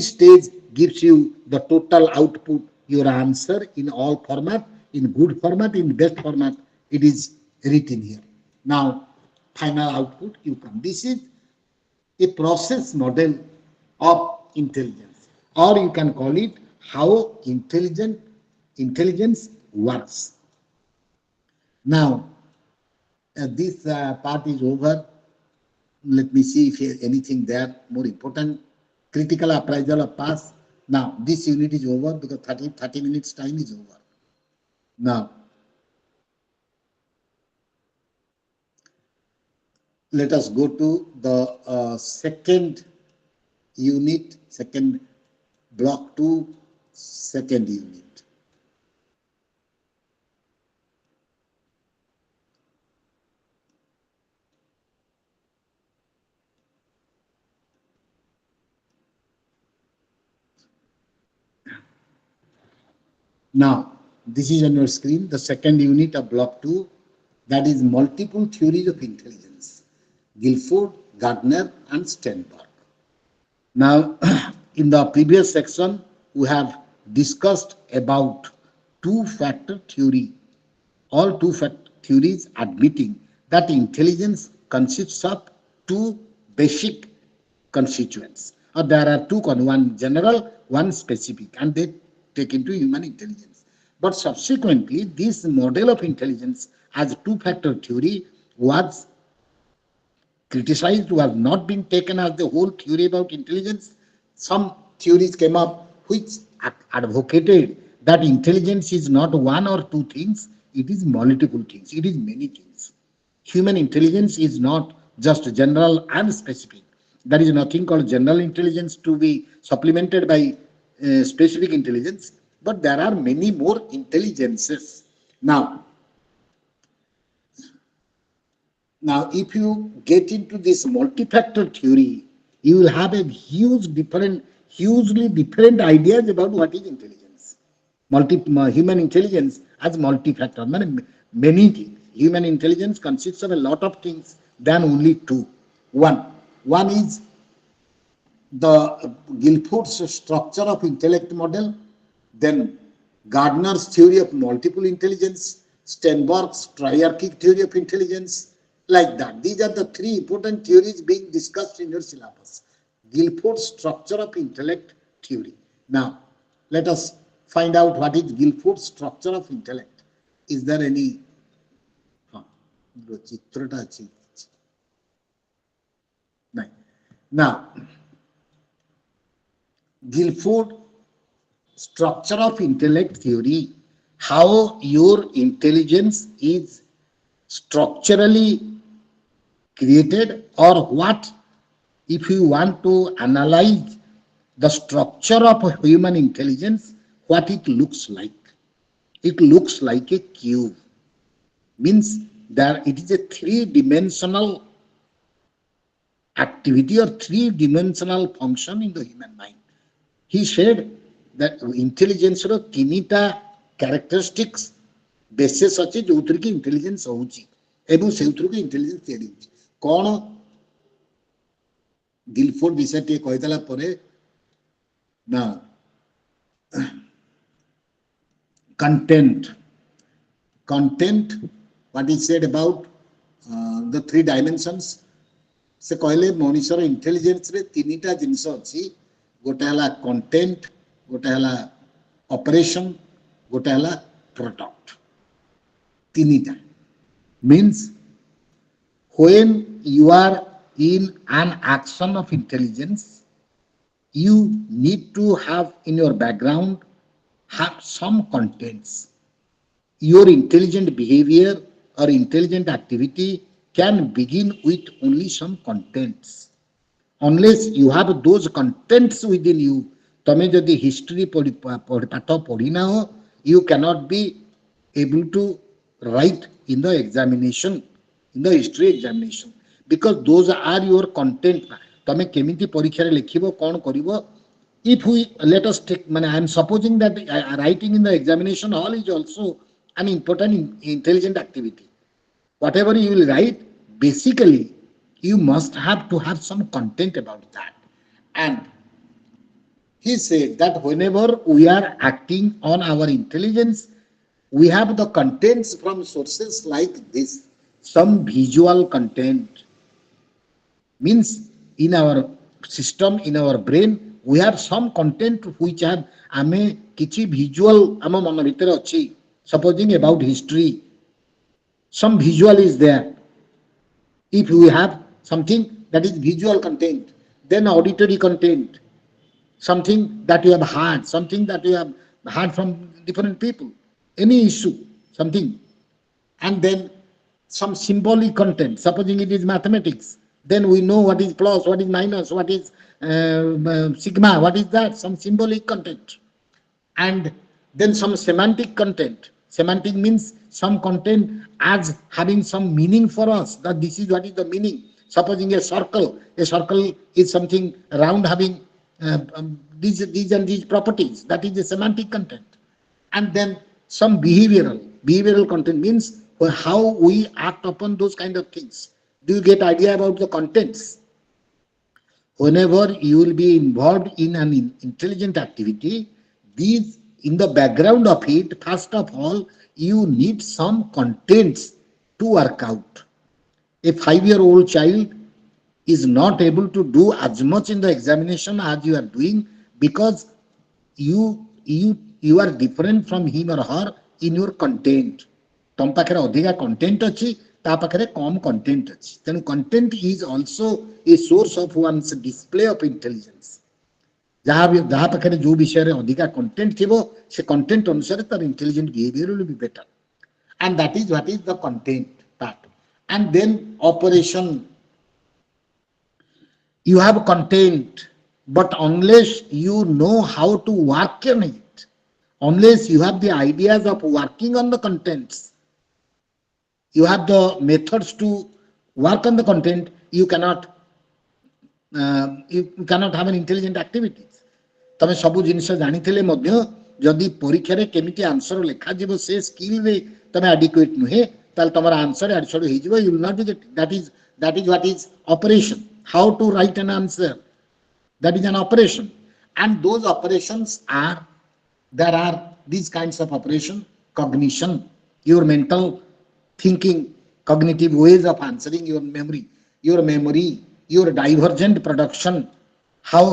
stage gives you the total output, your answer in all format, in good format, in best format. It is written here. Now, final output you come. This is a process model of intelligence, or you can call it how intelligence works. Now, this part is over. Let me see if anything there more important. Critical appraisal of past. Now, this unit is over because 30 minutes time is over. Now, let us go to the second unit, second block 2, second unit. Now, this is on your screen, the second unit of block 2, that is multiple theories of intelligence, Guilford, Gardner, and Sternberg. Now, in the previous section, we have discussed about two-factor theory. All two-factor theories admitting that intelligence consists of two basic constituents. Or there are two, one general, one specific, and they take into human intelligence. But subsequently, this model of intelligence as two-factor theory was criticized, was not being taken as the whole theory about intelligence. Some theories came up which advocated that intelligence is not one or two things, it is multiple things, it is many things. Human intelligence is not just general and specific. There is nothing called general intelligence to be supplemented by specific intelligence, but there are many more intelligences. Now, if you get into this multi-factor theory, you will have a hugely different ideas about what is intelligence. Human intelligence as multi-factor, many things. human intelligence consists of a lot of things than only two. One is the Guilford's structure of intellect model, then Gardner's theory of multiple intelligence, Steinberg's triarchic theory of intelligence, like that. These are the three important theories being discussed in your syllabus. Guilford's structure of intellect theory. Now, let us find out what is Guilford's structure of intellect. Is there any? Now, Guilford structure of intellect theory, how your intelligence is structurally created, or what, if you want to analyze the structure of human intelligence, what it looks like. It looks like a cube. Means that it is a three-dimensional activity or three-dimensional function in the human mind. He said that intelligence ro tinita characteristics basis अछि जोथि की intelligence होउची एबो सेउथुर की intelligence तेडी होची कोन Guilford विषय टे कहतला परे ना content what he said about the three dimensions से कहले मनुष्यर इंटेलिजेंस रे तीनटा जिंस अछि गोटे हला कंटेंट गोटे हला ऑपरेशन गोटे हला प्रोडक्ट तीनटा means when you are in an action of intelligence you need to have in your background have some contents. Your intelligent behavior or intelligent activity can begin with only some contents. Unless you have those contents within you, तमे जदि history पाठ पढ़ी ना हो, you cannot be able to write in the examination, in the history examination, because those are your content. तमे केमिति परीक्षा रे लिखिबो कोन करिवो. If we let us take, I am supposing that writing in the examination hall is also an important intelligent activity. Whatever you will write, basically you must have to have some content about that. And he said that whenever we are acting on our intelligence, we have the contents from sources like this. Some visual content means in our system, in our brain, we have some content which have ame kichi visual ama mana bhitere achi. Supposing about history, some visual is there. If we have something that is visual content, then auditory content, something that you have heard, something that you have heard from different people, any issue, something, and then some symbolic content. Supposing it is mathematics, then we know what is plus, what is minus, what is sigma, what is that, some symbolic content. And then some semantic content. Semantic means some content as having some meaning for us, that this is what is the meaning. Supposing a circle is something round having these and these properties, that is the semantic content. And then some behavioral content means how we act upon those kind of things. Do you get idea about the contents? Whenever you will be involved in an intelligent activity, these in the background of it, first of all, you need some contents to work out. A 5-year-old child is not able to do as much in the examination as you are doing because you are different from him or her in your content. तम पाखरे अधिका content अच्छी ता पाखरे कम content अच्छी तेणु content is also a source of one's display of intelligence जहाँ पाखरे जो विषय अधिका कंटेंट थी से कंटेंट अनुसार तार intelligent behaviour will be better and that is what is the content part and then operation you have content but unless you know how to work on it, unless you have the ideas of working on the contents, you have the methods to work on the content, you cannot have an intelligent activities. तमे सब जिनिस जानी थिले मध्य जदि परीक्षा रे केमिति answer लेखा जीवो से स्किल रे तमे एडिक्वेट नुहे ତାହେଲେ ତମର ଆନ୍ସର ଆଡୁ ସାଡୁ ହେଇଯିବ, you will not be getting. That is what is operation. How to write an answer, that is an operation. And those operations are, there are these kinds of operation: cognition, your mental thinking, cognitive ways of answering, your memory, your divergent production, how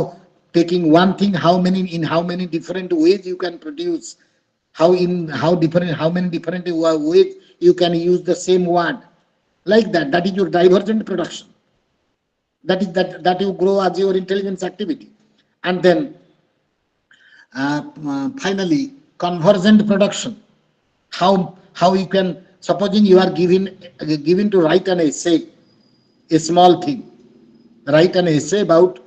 taking one thing, how many different ways you can produce, how many different ways you can use the same word, like that. That is your divergent production. That you grow as your intelligence activity. And then finally, convergent production. How you can, supposing you are given to write an essay, a small thing, write an essay about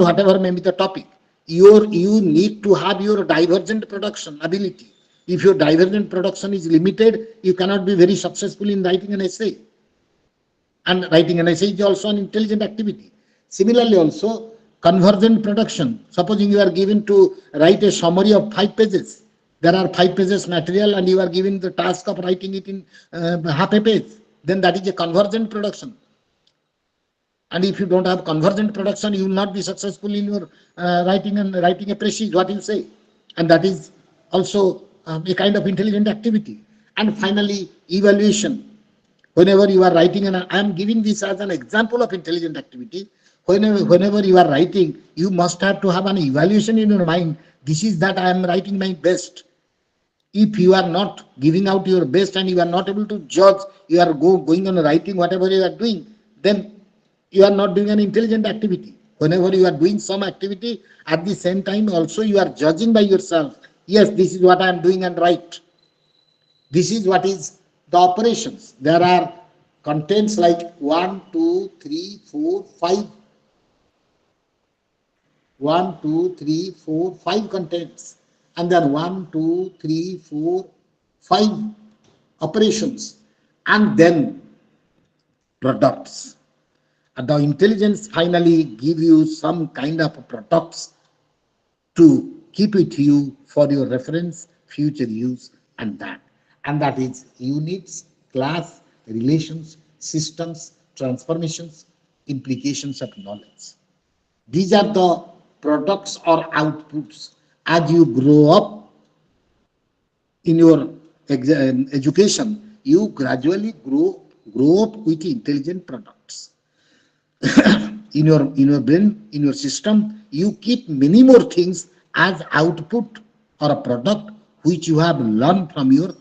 whatever may be the topic. You need to have your divergent production ability. If your divergent production is limited, you cannot be very successful in writing an essay. And writing an essay is also an intelligent activity. Similarly, also convergent production. Supposing you are given to write a summary of 5 pages. There are 5 pages material, and you are given the task of writing it in half a page. Then that is a convergent production. And if you don't have convergent production, you will not be successful in your writing a precis, what you say. And that is also a kind of intelligent activity. And finally, evaluation. Whenever you are writing, and I am giving this as an example of intelligent activity, whenever you are writing, you must have to have an evaluation in your mind. This is that I am writing my best. If you are not giving out your best and you are not able to judge, you are going on writing whatever you are doing, then you are not doing an intelligent activity. Whenever you are doing some activity, at the same time also you are judging by yourself. Yes, this is what I am doing and right. This is what is the operations. There are contents like 1, 2, 3, 4, 5. 1, 2, 3, 4, 5 contents. And then 1, 2, 3, 4, 5 operations. And then products. And the intelligence finally give you some kind of products to keep with you for your reference, future use, and that. And that is units, class, relations, systems, transformations, implications of knowledge. These are the products or outputs. As you grow up in your education, you gradually grow up with intelligent products. In your brain, in your system, you keep many more things as output or a product which you have learned from your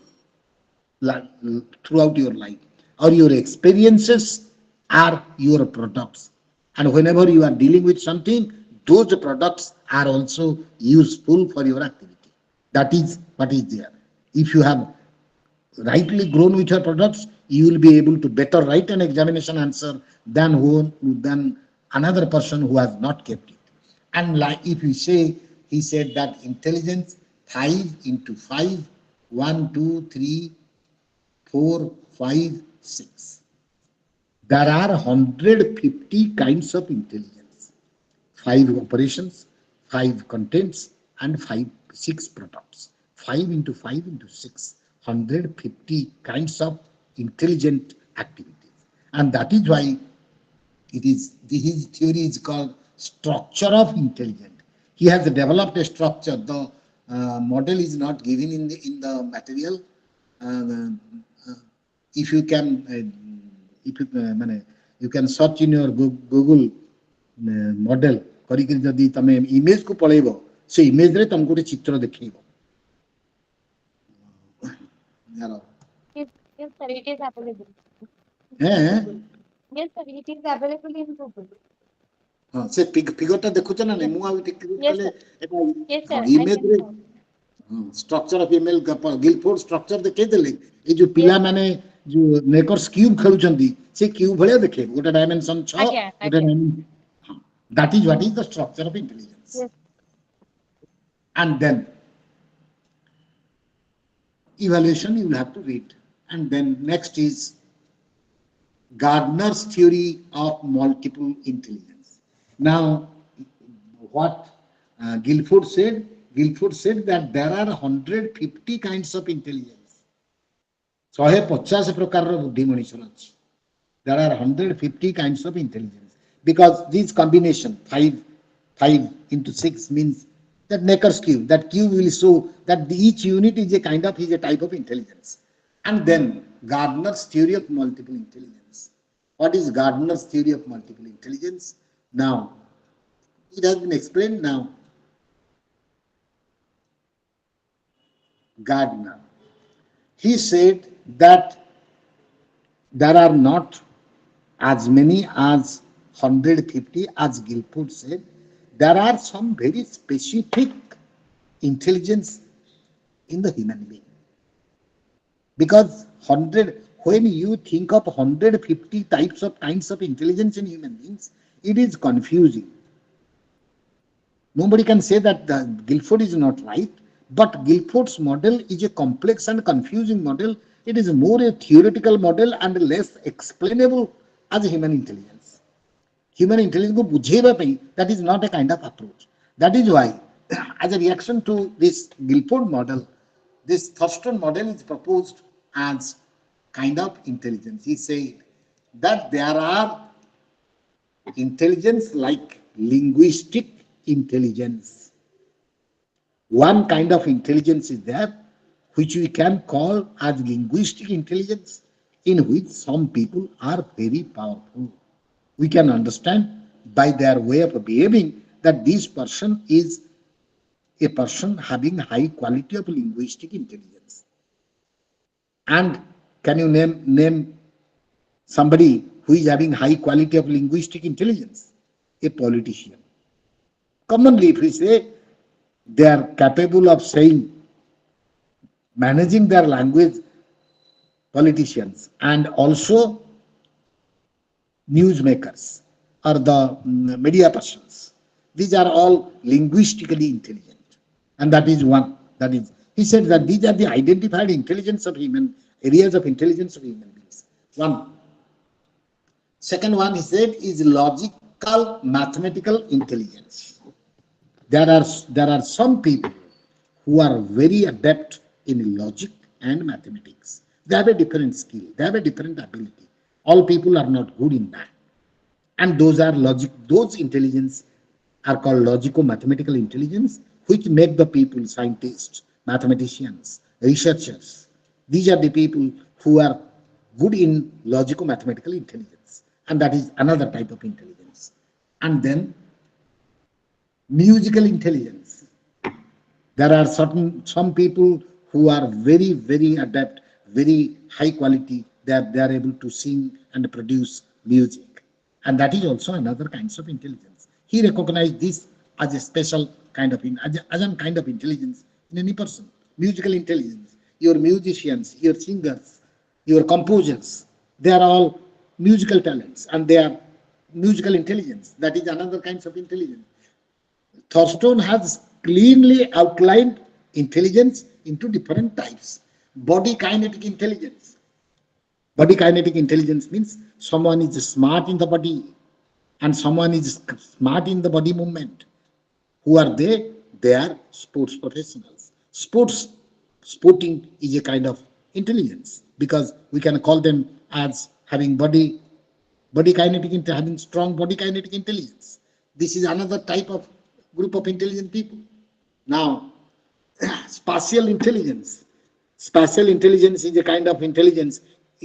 throughout your life, or your experiences are your products. And whenever you are dealing with something, those products are also useful for your activity. That is what is there. If you have rightly grown with your products, you will be able to better write an examination answer than another person who has not kept it. And like if you say, he said that intelligence 5 into 5, 1, 2, 3, 4, 5, 6. There are 150 kinds of intelligence. 5 operations, 5 contents, and 6 products. 5 into 5 into 6. 150 kinds of intelligent activities. And that is why his theory is called structure of intelligence. He has developed a structure. The model is not given in the material. Uh, uh, if you can you can search in your Google model କରିକି ଯଦି ତମେ image କୁ ପଳେଇବ, ସେ image ରେ ତମକୁ ଗୋଟେ ଚିତ୍ର ଦେଖେଇବ। Yes, yes, sir, it is available. हैं Yes, sir, it is available in Google. ହଁ ସେ ଫିଗରଟା ଦେଖୁଛ ନା ନାଇଁ? ମୁଁ ଆଉ ଟିକେ କ୍ଲିକ୍ Yes, କଲେ sir. ଏଟା Yes, ହଁ sir, I can ଇମେଜରେ show. ସ୍ଟ୍ରକ୍ଚର ଅଫ ଇମେଲ ଗିଲଫୋର୍ଡ ସ୍ଟ୍ରକ୍ଚର ଦେଖେଇଦେଲେ ଏଇ ଯୋଉ Yes, sir. ପିଲାମାନେ ଯୋଉ ନେକର୍ସ କ୍ୟୁବ ଖେଳୁଛନ୍ତି ସେ କ୍ୟୁବ ଭଳିଆ ଦେଖେଇବ। ଗୋଟେ ଡାଇମେନସନ 6, Again, ଗୋଟେ again. that is what is the structure of intelligence. Yes. And then evaluation you will have to read. And then next is Gardner's theory of multiple intelligence. Now, what Guilford said that there are 150 kinds of intelligence. 150 ପ୍ରକାରର ବୁଦ୍ଧି ମଣିଷର ଅଛି। There are 150 kinds of intelligence because this combination 5 into 6 means that Necher's cube. That cube will show that each unit is a type of intelligence. And then Gardner's theory of multiple intelligence. What is Gardner's theory of multiple intelligence? Now it has been explained. Now Gardner, he said that there are not as many as 150 as Guilford said. There are some very specific intelligence in the human being. Because 100, when you think of 150 types of kinds of intelligence in human beings, it is confusing. Nobody can say that Guilford is not right, but Guilford's model is a complex and confusing model. It is more a theoretical model and less explainable as a human intelligence. Human intelligence ko bujheba pai, that is not a kind of approach. That is why, as a reaction to this Guilford model, this Thurston model is proposed as kind of intelligence. He said that there are intelligence like linguistic intelligence. One kind of intelligence is there which we can call as linguistic intelligence, in which some people are very powerful. We can understand by their way of behaving that this person is a person having high quality of linguistic intelligence. And can you name somebody who is having high quality of linguistic intelligence? A politician. Commonly, if we say they are capable of saying, managing their language, politicians, and also newsmakers or the media persons. These are all linguistically intelligent. And that is one. That is, he said that these are the identified intelligence of human, areas of intelligence of human beings. One. Second one, he said, is logical mathematical intelligence. There are some people who are very adept in logic and mathematics. They have a different skill. They have a different ability. All people are not good in that. And those intelligence are called logico-mathematical intelligence, which make the people scientists, mathematicians, researchers. These are the people who are good in logico-mathematical intelligence. And that is another type of intelligence. And then musical intelligence. There are some people who are very adept, very high quality. They are able to sing and produce music, and that is also another kinds of intelligence. He recognized this as a special kind of as a kind of intelligence in any person. Musical intelligence. Your musicians, your singers, your composers, they are all musical talents, and they are musical intelligence. That is another kinds of intelligence. Thurston has cleanly outlined intelligence into different types. Body kinetic intelligence. Body kinetic intelligence means someone is smart in the body and someone is smart in the body movement. Who are they? They are sports professionals. Sporting is a kind of intelligence because we can call them as having body kinetic, having strong body kinetic intelligence. This is another type of group of intelligent people. Now, spatial intelligence. Spatial intelligence is a kind of intelligence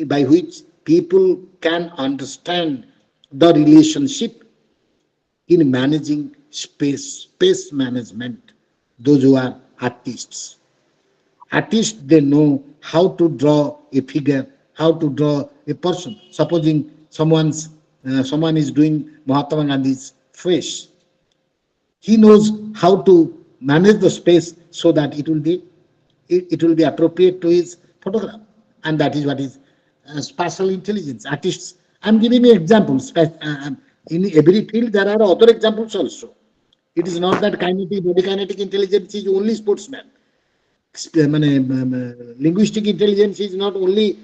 by which people can understand the relationship in managing space management. Those who are artists. Artists, they know how to draw a figure, how to draw a person. Supposing someone is doing Mahatma Gandhi's face, he knows how to manage the space so that it will be appropriate to his photograph, and that is what is spatial intelligence. Artists, I'm giving you examples. In every field there are other examples also. It is not that body kinetic intelligence is only sportsman. Linguistic intelligence is not only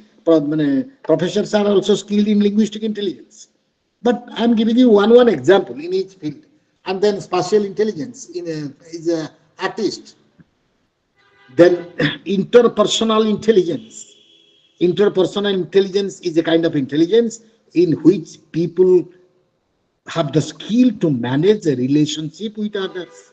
professors are also skilled in linguistic intelligence. But I'm giving you one example in each field. And then spatial intelligence is a artist. Then interpersonal intelligence. Interpersonal intelligence is a kind of intelligence in which people have the skill to manage a relationship with others.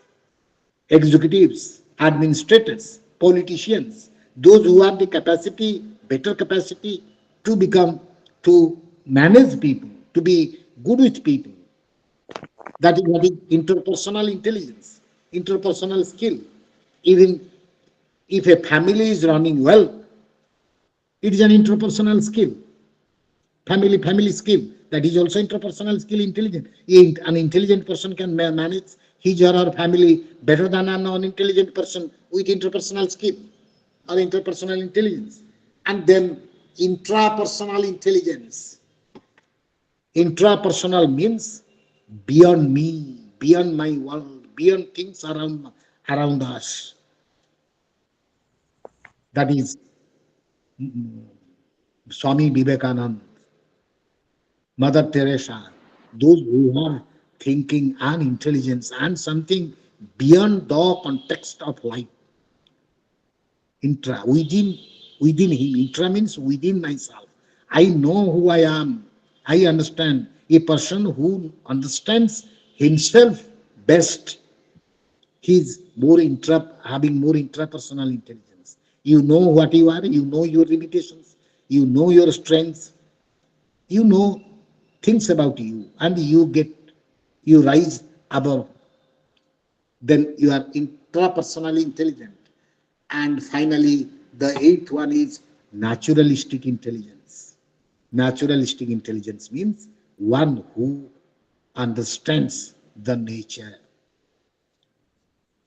Executives, administrators, politicians, those who have the capacity, better capacity to become, to manage people, to be good with people. That is what is interpersonal intelligence, interpersonal skill. Even if a family is running well, it is an interpersonal skill. Family skill, that is also interpersonal skill, intelligent. An intelligent person can manage his or her family better than an unintelligent person with interpersonal skill or interpersonal intelligence. And then intrapersonal intelligence. Intrapersonal means beyond me, beyond my world, beyond things around us. That is Swami Vivekananda, Mother Teresa, those who are thinking and intelligence and something beyond the context of life. Intra, within him. Intra means within myself. I know who I am. I understand. A person who understands himself best, he's more having more intrapersonal intelligence. You know what you are, you know your limitations, you know your strengths, you know things about you, and you rise above. Then you are intrapersonally intelligent. And finally, the eighth one is naturalistic intelligence. Naturalistic intelligence means one who understands the nature.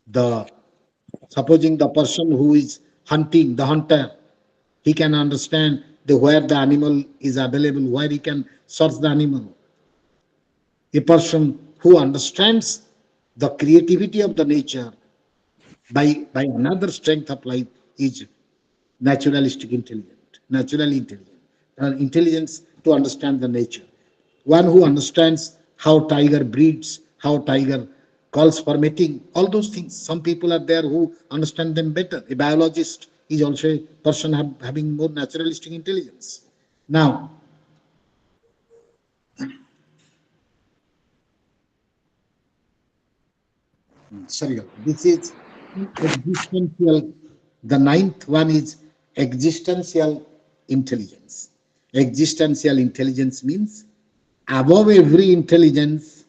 The Supposing the person who is hunting, the hunter, he can understand where the animal is available, where he can search the animal. A person who understands the creativity of the nature by another strength of life is naturalistic intelligent, naturally intelligent, intelligence to understand the nature. One who understands how tiger breeds, how tiger calls for mating, all those things. Some people are there who understand them better. A biologist is also a person having more naturalistic intelligence. Now, sorry, this is existential. The ninth one is existential intelligence. Existential intelligence means above every intelligence,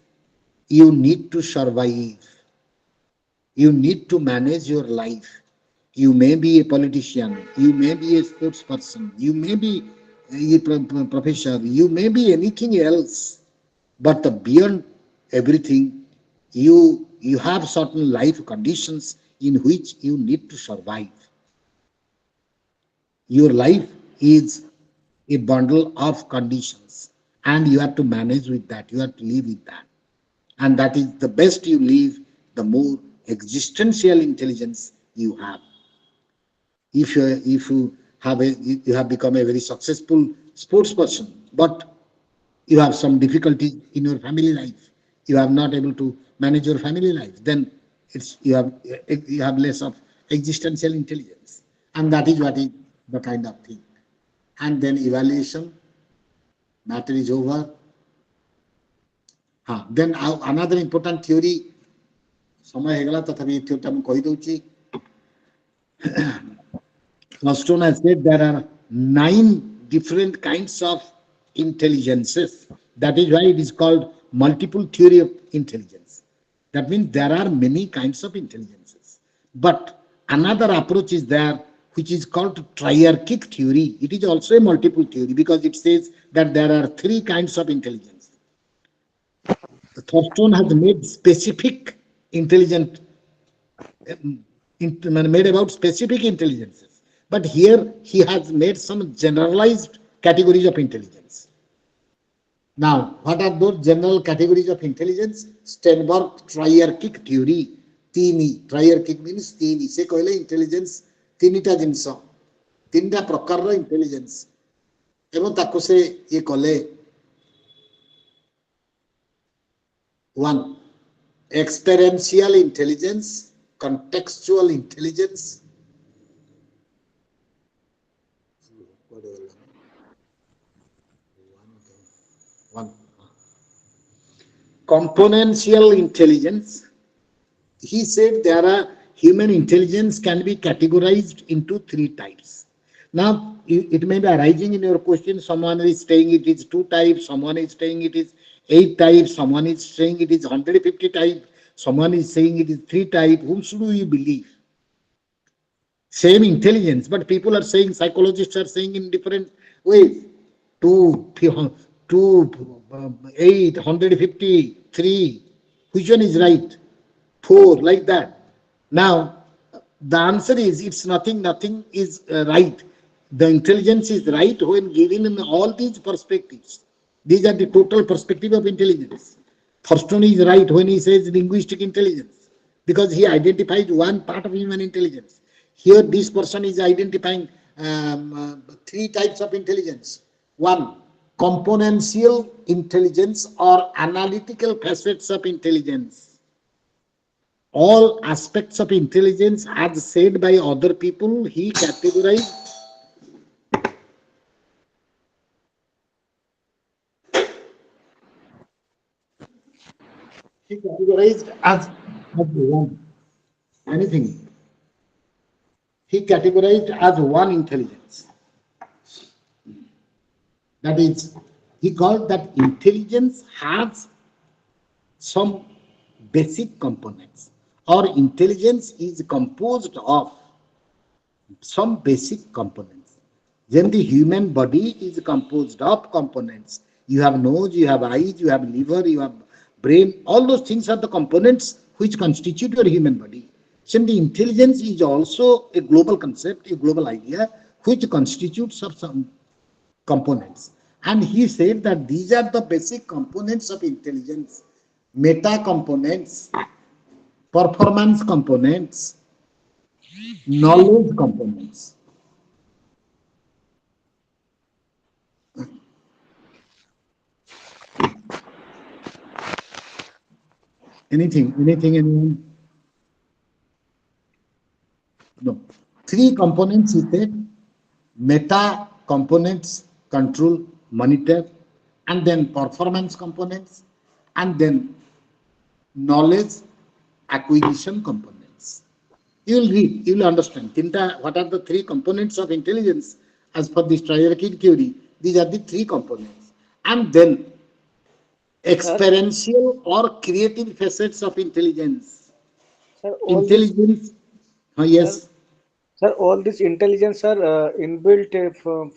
you need to survive. You need to manage your life. You may be a politician, you may be a sports person, you may be a professor, you may be anything else. But beyond everything, you have certain life conditions in which you need to survive. Your life is a bundle of conditions, and you have to manage with that. You have to live with that, and that is the best you live, the more existential intelligence you have. If you have become a very successful sports person, but you have some difficulty in your family life, you are not able to manage your family life, then you have less of existential intelligence, and that is what is the kind of thing. And then evaluation, matter is over. Then another important theory, ସମୟ ହେଇଗଲା ତଥାପି ଏ theory ଟା ମୁଁ କହିଦଉଛି. Class-2 has said there are 9 different kinds of intelligences. That is why it is called multiple theory of intelligence. That means there are many kinds of intelligences. But another approach is there which is called triarchic theory. It is also a multiple theory because it says that there are 3 kinds of intelligence. Thorstone has made specific intelligent made about specific intelligences. But here he has made some generalized categories of intelligence. Now, what are those general categories of intelligence? Sternberg triarchic theory. Triarchic means tini. Se कहले intelligence तीनिटा जिनस, तीनटा प्रकार intelligence. एवं ताको से ये कहले 1. Experiential intelligence, contextual intelligence, One. Componential intelligence. He said there are human intelligence can be categorized into three types. Now, it may be arising in your question. Someone is saying it is two types, someone is saying it is eight types, someone is saying it is 150 types, someone is saying it is three types. Whom should we believe? Same intelligence, but people are saying, psychologists are saying in different ways. Two, two, 8, 150, 3. Which one is right? 4, like that. Now, the answer is it's nothing, nothing is right. The intelligence is right when given in all these perspectives. These are the total perspective of intelligence. Thurston is right when he says linguistic intelligence, because he identifies one part of human intelligence. Here, this person is identifying three types of intelligence. One, componential intelligence or analytical facets of intelligence. All aspects of intelligence, as said by other people, he categorized as one. Anything. He categorized as one intelligence. That is, he called that intelligence has some basic components, or intelligence is composed of some basic components. Then the human body is composed of components. You have nose, you have eyes, you have liver, you have brain. All those things are the components which constitute your human body. So the intelligence is also a global concept, a global idea, which constitutes of some components. And he said that these are the basic components of intelligence: meta components, performance components, knowledge components. Anything, anyone? No. Three components, he said: meta components, control, monitor, and then performance components, and then knowledge acquisition components. You will read, you will understand. What are the three components of intelligence as per this triarchy theory? These are the three components. And then Sir, experiential or creative facets of intelligence. sir, all this, Intelligence, sir, yes. sir, all this intelligence are inbuilt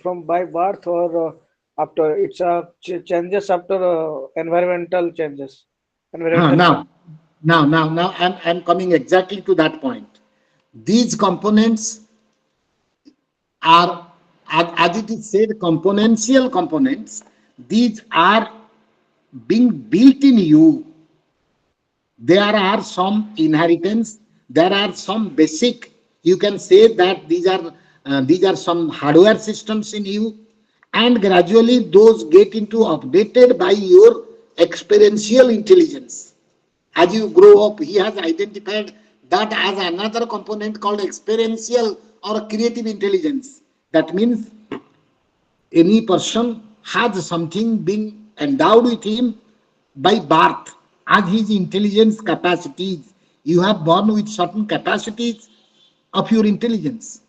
from by birth or after it's changes after environmental changes, Huh, environmental change. now, I'm coming exactly to that point. These components are, as it is said, componential components. These are being built in you. There are some inheritance, there are some basic, you can say that these are some hardware systems in you, and gradually those get into updated by your experiential intelligence. As you grow up, he has identified that as another component called experiential or creative intelligence. That means any person has something being endowed with him by birth as his intelligence capacities. You have born with certain capacities of your intelligence,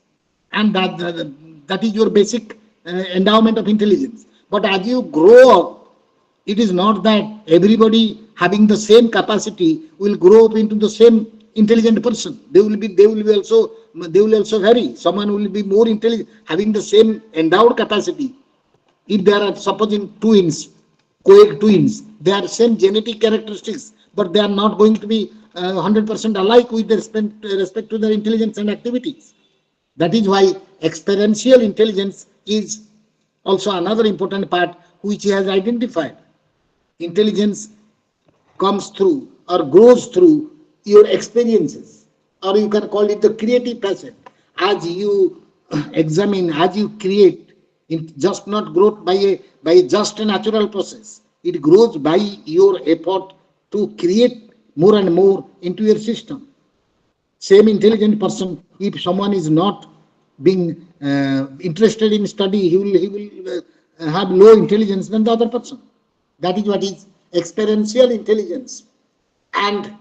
and that is your basic endowment of intelligence. But as you grow up, it is not that everybody having the same capacity will grow up into the same intelligent person. They will also vary. Someone will be more intelligent having the same endowed capacity. If there are supposing twins, co-ed twins, they are same genetic characteristics, but they are not going to be 100% alike with respect to their intelligence and activities. That is why experiential intelligence is also another important part which he has identified. Intelligence comes through or grows through your experiences, or you can call it the creative facet. As you examine, as you create, it just not growth by just a natural process. It grows by your effort to create more and more into your system. Same intelligent person, if someone is not being interested in study, he will have low intelligence than the other person. That is what is experiential intelligence. And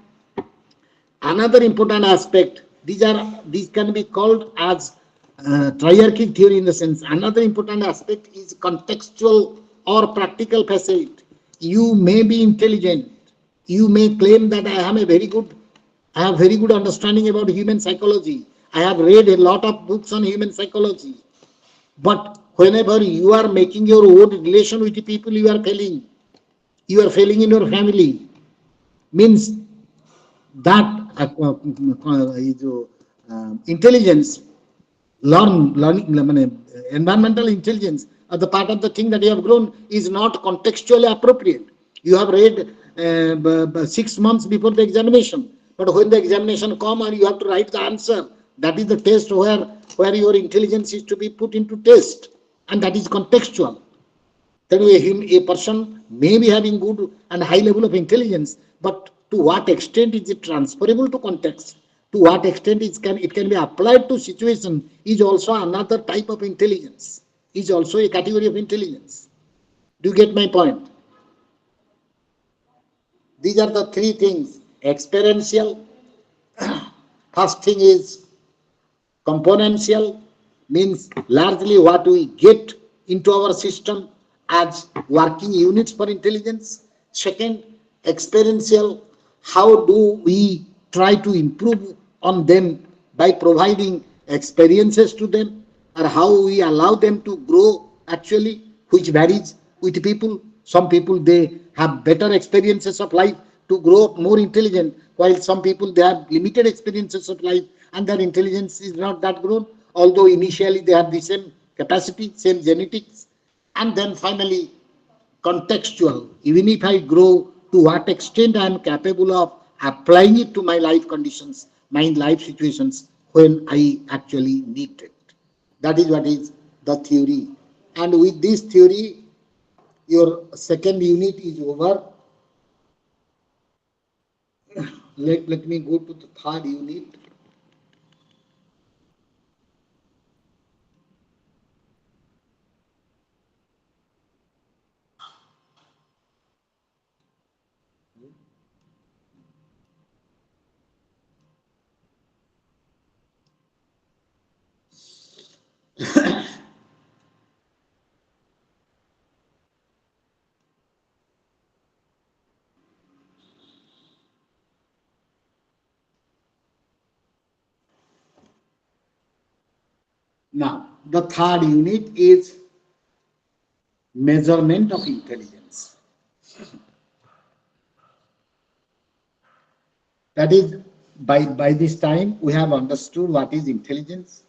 another important aspect, these can be called as triarchic theory in the sense. Another important aspect is contextual or practical facet. You may be intelligent. You may claim that I have very good understanding about human psychology. I have read a lot of books on human psychology. But whenever you are making your own relation with the people, you are failing in your family. Means that intelligence, environmental intelligence, the part of the thing that you have grown is not contextually appropriate. You have read 6 months before the examination, but when the examination come and you have to write the answer, that is the test where your intelligence is to be put into test, and that is contextual. That a person may be having good and high level of intelligence, but to what extent is it transferable to context? To what extent it can be applied to situation is also another type of intelligence, is also a category of intelligence. Do you get my point? These are the three things. Experiential, first thing is componential, means largely what we get into our system as working units for intelligence. Second, experiential, how do we try to improve on them by providing experiences to them, or how we allow them to grow actually, which varies with people. Some people, they have better experiences of life to grow up more intelligent, while some people, they have limited experiences of life and their intelligence is not that grown, although initially they have the same capacity, same genetics. And then finally, contextual, even if I grow, to what extent I am capable of applying it to my life conditions, my life situations when I actually need it. That is what is the theory. And with this theory, your second unit is over. Let me go to the third unit. Now, the third unit is measurement of intelligence. That is, by this time, we have understood what is intelligence,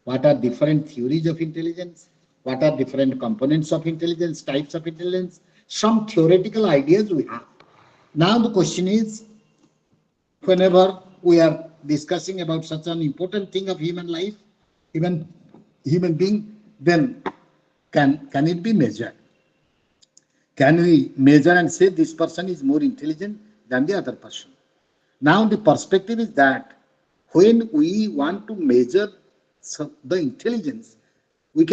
what are different theories of intelligence, what are different components of intelligence, types of intelligence, some theoretical ideas we have. Now the question is, whenever we are discussing about such an important thing of human life, even human being, then can it be measured? Can we measure and say this person is more intelligent than the other person? Now the perspective is that when we want to measure the intelligence, we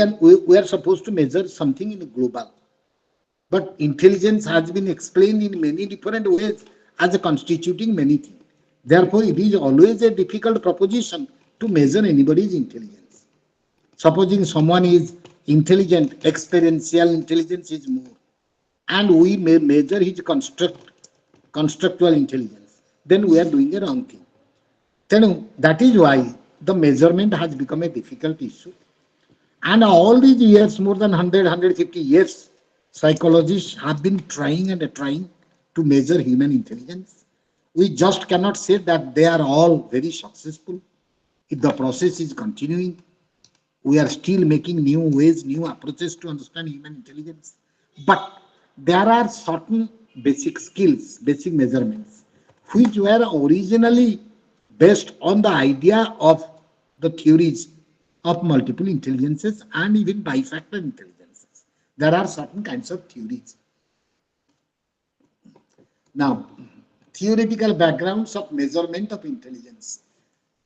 are supposed to measure something in global. But intelligence has been explained in many different ways as constituting many things. Therefore, it is always a difficult proposition to measure anybody's intelligence. Supposing someone is intelligent, experiential intelligence is more, and we may measure his constructual intelligence, then we are doing a wrong thing. Then that is why the measurement has become a difficult issue. And all these years, more than 150 years, psychologists have been trying and trying to measure human intelligence. We just cannot say that they are all very successful. If the process is continuing, we are still making new ways, new approaches to understand human intelligence. But there are certain basic skills, basic measurements, which were originally based on the idea of the theories of multiple intelligences and even bifactor intelligences. There are certain kinds of theories. Now, theoretical backgrounds of measurement of intelligence.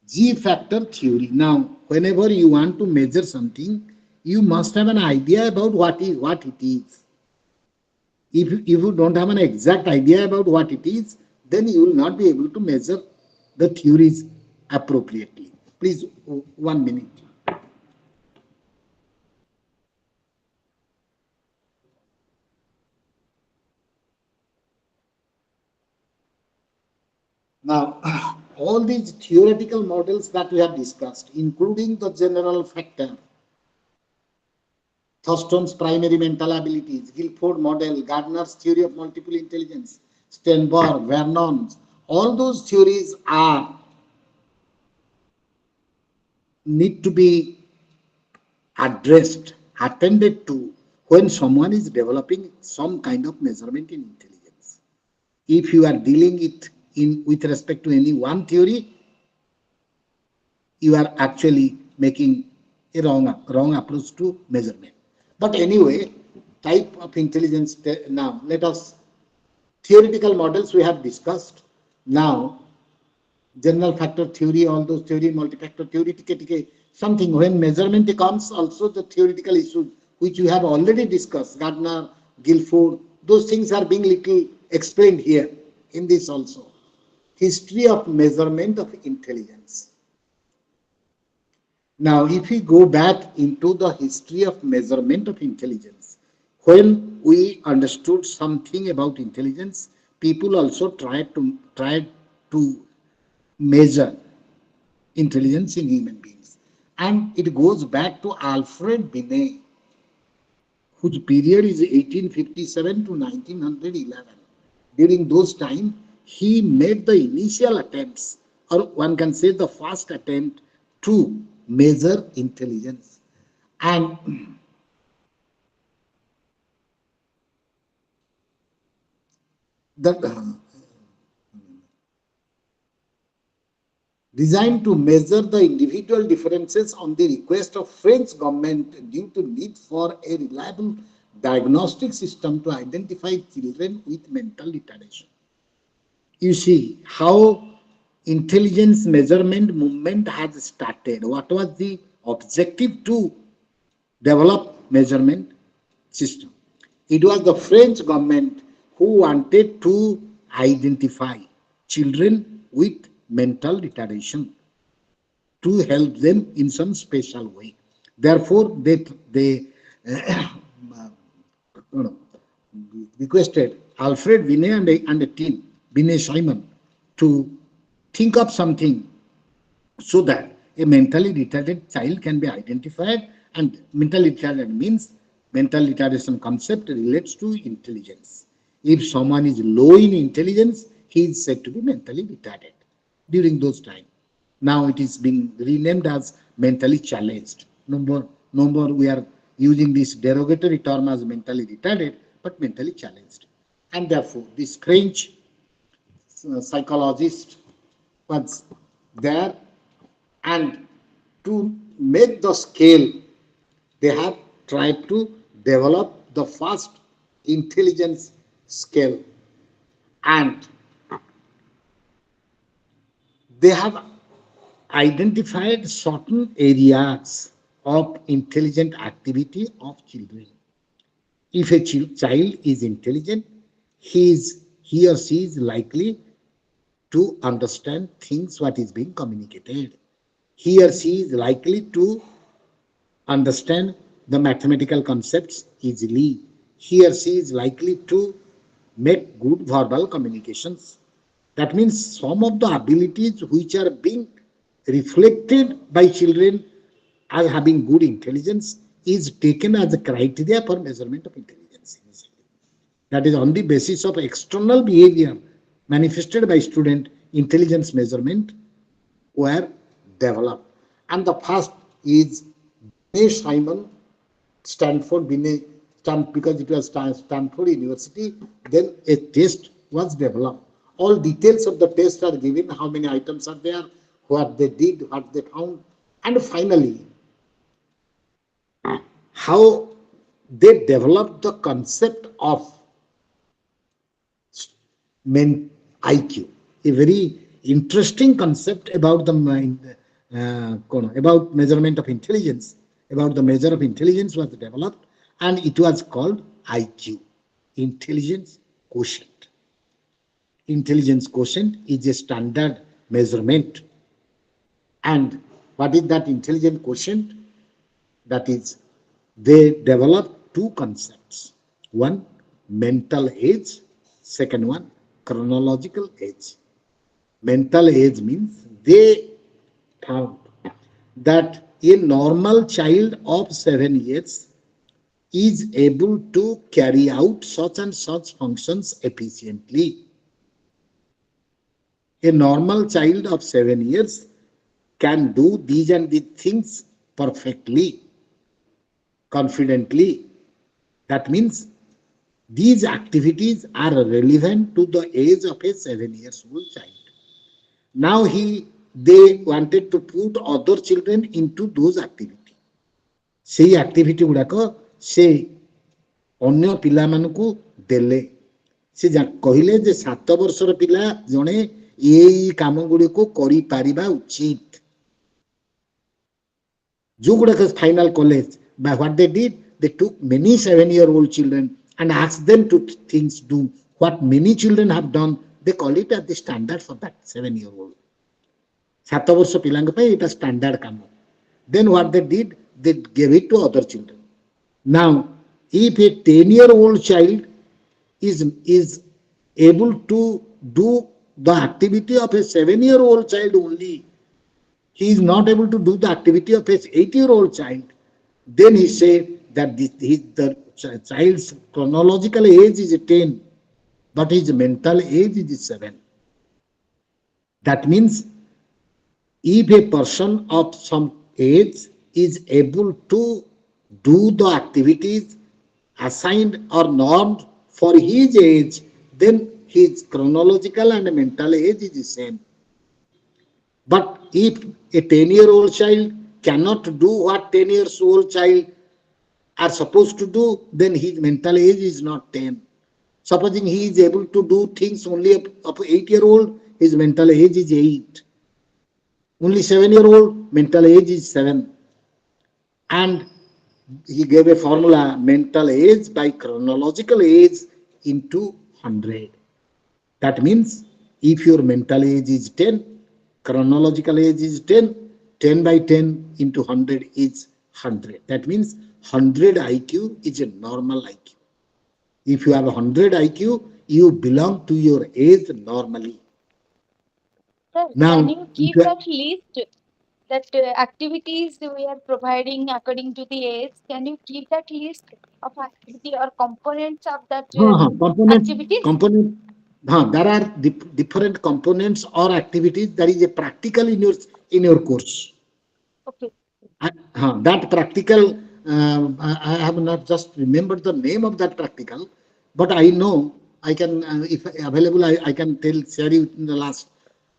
G factor theory. Now, whenever you want to measure something, you must have an idea about what it is. If you don't have an exact idea about what it is, then you will not be able to measure the theories appropriately. Please, 1 minute. Now, all these theoretical models that we have discussed, including the general factor, Thurston's primary mental abilities, Guilford model, Gardner's theory of multiple intelligence, Steinberg, Vernon's, all those theories are need to be addressed, attended to when someone is developing some kind of measurement in intelligence. If you are dealing it in with respect to any one theory, you are actually making a wrong approach to measurement. But anyway, type of intelligence. Now let us theoretical models we have discussed. Now general factor theory, all those theory, multi-factor theory, something when measurement comes, also the theoretical issues which we have already discussed, Gardner, Guilford, those things are being little explained here in this also. History of measurement of intelligence. Now, if we go back into the history of measurement of intelligence, when we understood something about intelligence, people also tried to measure intelligence in human beings. And it goes back to Alfred Binet, whose period is 1857 to 1911. During those times, he made the initial attempts, or one can say the first attempt to measure intelligence. And that designed to measure the individual differences on the request of French government due to need for a reliable diagnostic system to identify children with mental retardation. You see how intelligence measurement movement has started. What was the objective to develop measurement system? It was the French government who wanted to identify children with mental retardation to help them in some special way. Therefore, they you know, requested Alfred Binet and a team, Binet Simon, to think of something so that a mentally retarded child can be identified. And mentally retarded means mental retardation concept relates to intelligence. If someone is low in intelligence, he is said to be mentally retarded during those times. Now it is being renamed as mentally challenged. No more we are using this derogatory term as mentally retarded, but mentally challenged. And therefore, this French psychologist was there, and to make the scale, they have tried to develop the first intelligence scale, and they have identified certain areas of intelligent activity of children. If a child is intelligent, he or she is likely to understand things what is being communicated. He or she is likely to understand the mathematical concepts easily. He or she is likely to make good verbal communications. That means some of the abilities which are being reflected by children as having good intelligence is taken as a criteria for measurement of intelligence. That is on the basis of external behavior manifested by student, intelligence measurement were developed. And the first is Binet Simon, Stanford Binet, because it was Stanford University, then a test was developed. All details of the test are given, how many items are there, what they did, what they found, and finally, how they developed the concept of men IQ, a very interesting concept about the about measurement of intelligence, about the measure of intelligence was developed, and it was called IQ, intelligence quotient. Intelligence quotient is a standard measurement. And what is that intelligence quotient? That is, they develop two concepts. One, mental age. Second one, chronological age. Mental age means they found that a normal child of 7 years is able to carry out such and such functions efficiently. A normal child of 7 years can do these and these things perfectly, confidently. That means these activities are relevant to the age of a 7 years old child. Now they wanted to put other children into those activities. ସେଇ activity ଗୁଡାକ ସେ ଅନ୍ୟ ପିଲାମାନଙ୍କୁ ଦେଲେ। ସେ କହିଲେ ଯେ 7 ବର୍ଷର ପିଲା ଜଣେ ଏଇ କାମ ଗୁଡ଼ିକୁ କରିପାରିବା ଉଚିତ। ଯୋଉଗୁଡାକ final college by what they did, they took many 7-year-old children and asked them to things do what many children have done. They call it as the standard for that 7-year-old. 7 ବର୍ଷ ପିଲାଙ୍କ ପାଇଁ ଏଇଟା standard କାମ. Then what they did, they gave it to other children. Now, if a 10-year-old child is able to do the activity of a 7-year-old child only, he is not able to do the activity of a 8-year-old child, then he said that the child's chronological age is 10, but his mental age is 7. That means if a person of some age is able to do the activities assigned or normed for his age, then his chronological and mental age is the same. But if a 10-year-old child cannot do what 10-year-old child are supposed to do, then his mental age is not 10. Supposing he is able to do things only of 8-year-old, his mental age is 8. Only 7-year-old, mental age is 7. And he gave a formula, mental age by chronological age into 100. That means if your mental age is 10, chronological age is 10, 10 by 10 into 100 is 100. That means 100 IQ is a normal IQ. If you have 100 IQ, you belong to your age normally. Sir, Now, can you keep that list, that activities we are providing according to the age? Can you keep that list of activity or components of that activities? There are different components or activities. There is a practical in your course. Okay. That practical, I have not just remembered the name of that practical, but I know I can, if available, I can share you in the last.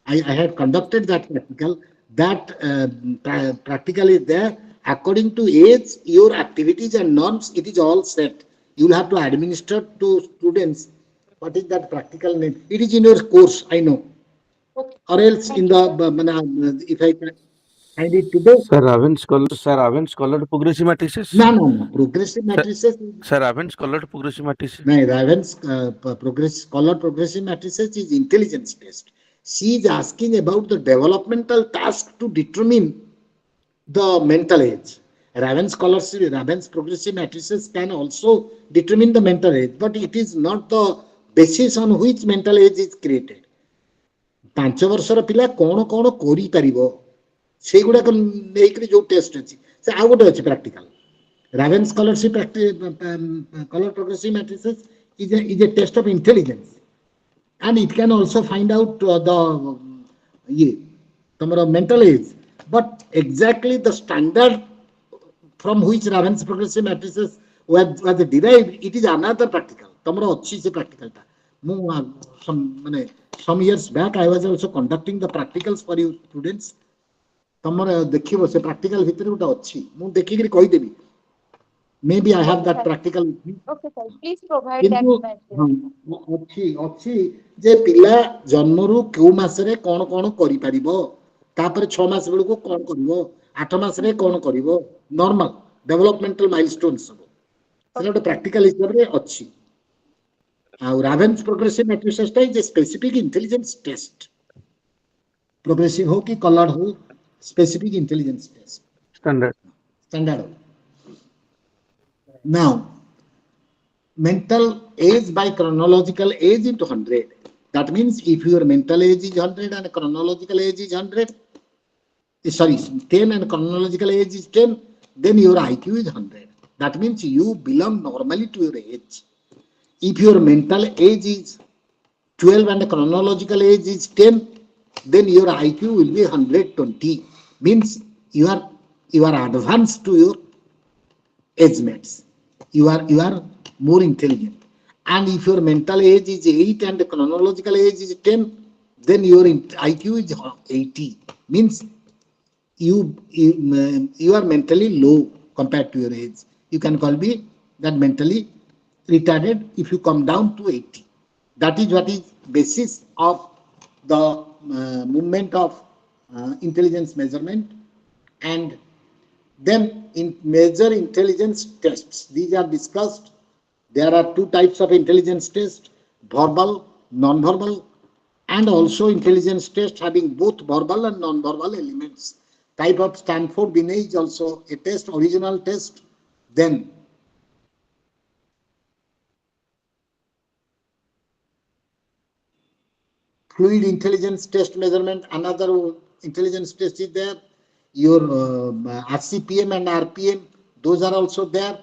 I had conducted that practical. That practical is there. According to age, your activities and norms, it is all set. You will have to administer to students. What is that practical name? It is in your course, I know. Okay. Or else in the, if I can find it today. Sir, Raven's colored progressive matrices. No. Progressive matrices. Sir, Raven's colored progressive matrices. No, Raven's colored progressive matrices is intelligence test. She is asking about the developmental task to determine the mental age. Raven's progressive matrices can also determine the mental age, but it is not the basis on which mental age is created. 5 ବର୍ଷର ପିଲା କଣ କଣ କରିପାରିବ ସେଇଗୁଡାକ ନେଇକରି ଯୋଉ test ଅଛି ସେ ଆଉ ଗୋଟେ ଅଛି practical. Raven's color progressive matrices is a test of intelligence, and it can also find out the mental age. But exactly the standard from which Raven's progressive matrices was derived, it is another practical. ତମର ଅଛି ସେ practical ଟା. ମୁଁ some years back I was also conducting the practicals for you students. ତମର ଦେଖିବ ସେ practical ଭିତରେ ଗୋଟେ ଅଛି, ମୁଁ ଦେଖିକିରି କହିଦେବି. Maybe I have Okay, that sir. practical with me. Okay, sir. Please provide that କିନ୍ତୁ material. ହଁ ଅଛି ଅଛି ଯେ ପିଲା ଜନ୍ମରୁ କେଉଁ ମାସରେ କଣ କଣ କରିପାରିବ, ତାପରେ 6 ମାସ ବେଳକୁ କଣ କରିବ, 8 ମାସରେ କଣ କରିବ, ନର୍ମାଲ ଡେଭଲପମେଣ୍ଟାଲ ମାଇଲଷ୍ଟୋନ ସବୁ ସେଟା ଗୋଟେ ପ୍ରାକ୍ଟିକାଲ ହିସାବରେ ଅଛି। ଆଉ ରାଭେନ୍ସ ପ୍ରୋଗ୍ରେସିଭ ମ୍ୟାଟ୍ରିସେସ୍ ଟା is specific intelligence test, progressive ହଉ କି କଲର୍ଡ ହଉ, specific intelligence test Standard. standard. Now mental age by chronological age into 100. That means if your mental age is 100 and chronological age is 100, sorry, 10 and chronological age is 10, then your IQ is 100. That means you belong normally to your age. If your mental age is 12 and chronological age is 10, then your IQ will be 120. Means you are advanced to your age mates. You are more intelligent. And if your mental age is 8 and chronological age is 10, then your IQ is 80. Means you are mentally low compared to your age. You can call me that mentally retarded if you come down to 80. That is what is basis of the movement of intelligence measurement. And then in major intelligence tests, these are discussed. There are two types of intelligence tests: verbal, non-verbal, and also intelligence test having both verbal and non-verbal elements. Type of Stanford Binet is also a test, original test. Then fluid intelligence test measurement, another intelligence test is there. Your RCPM and RPM, those are also there.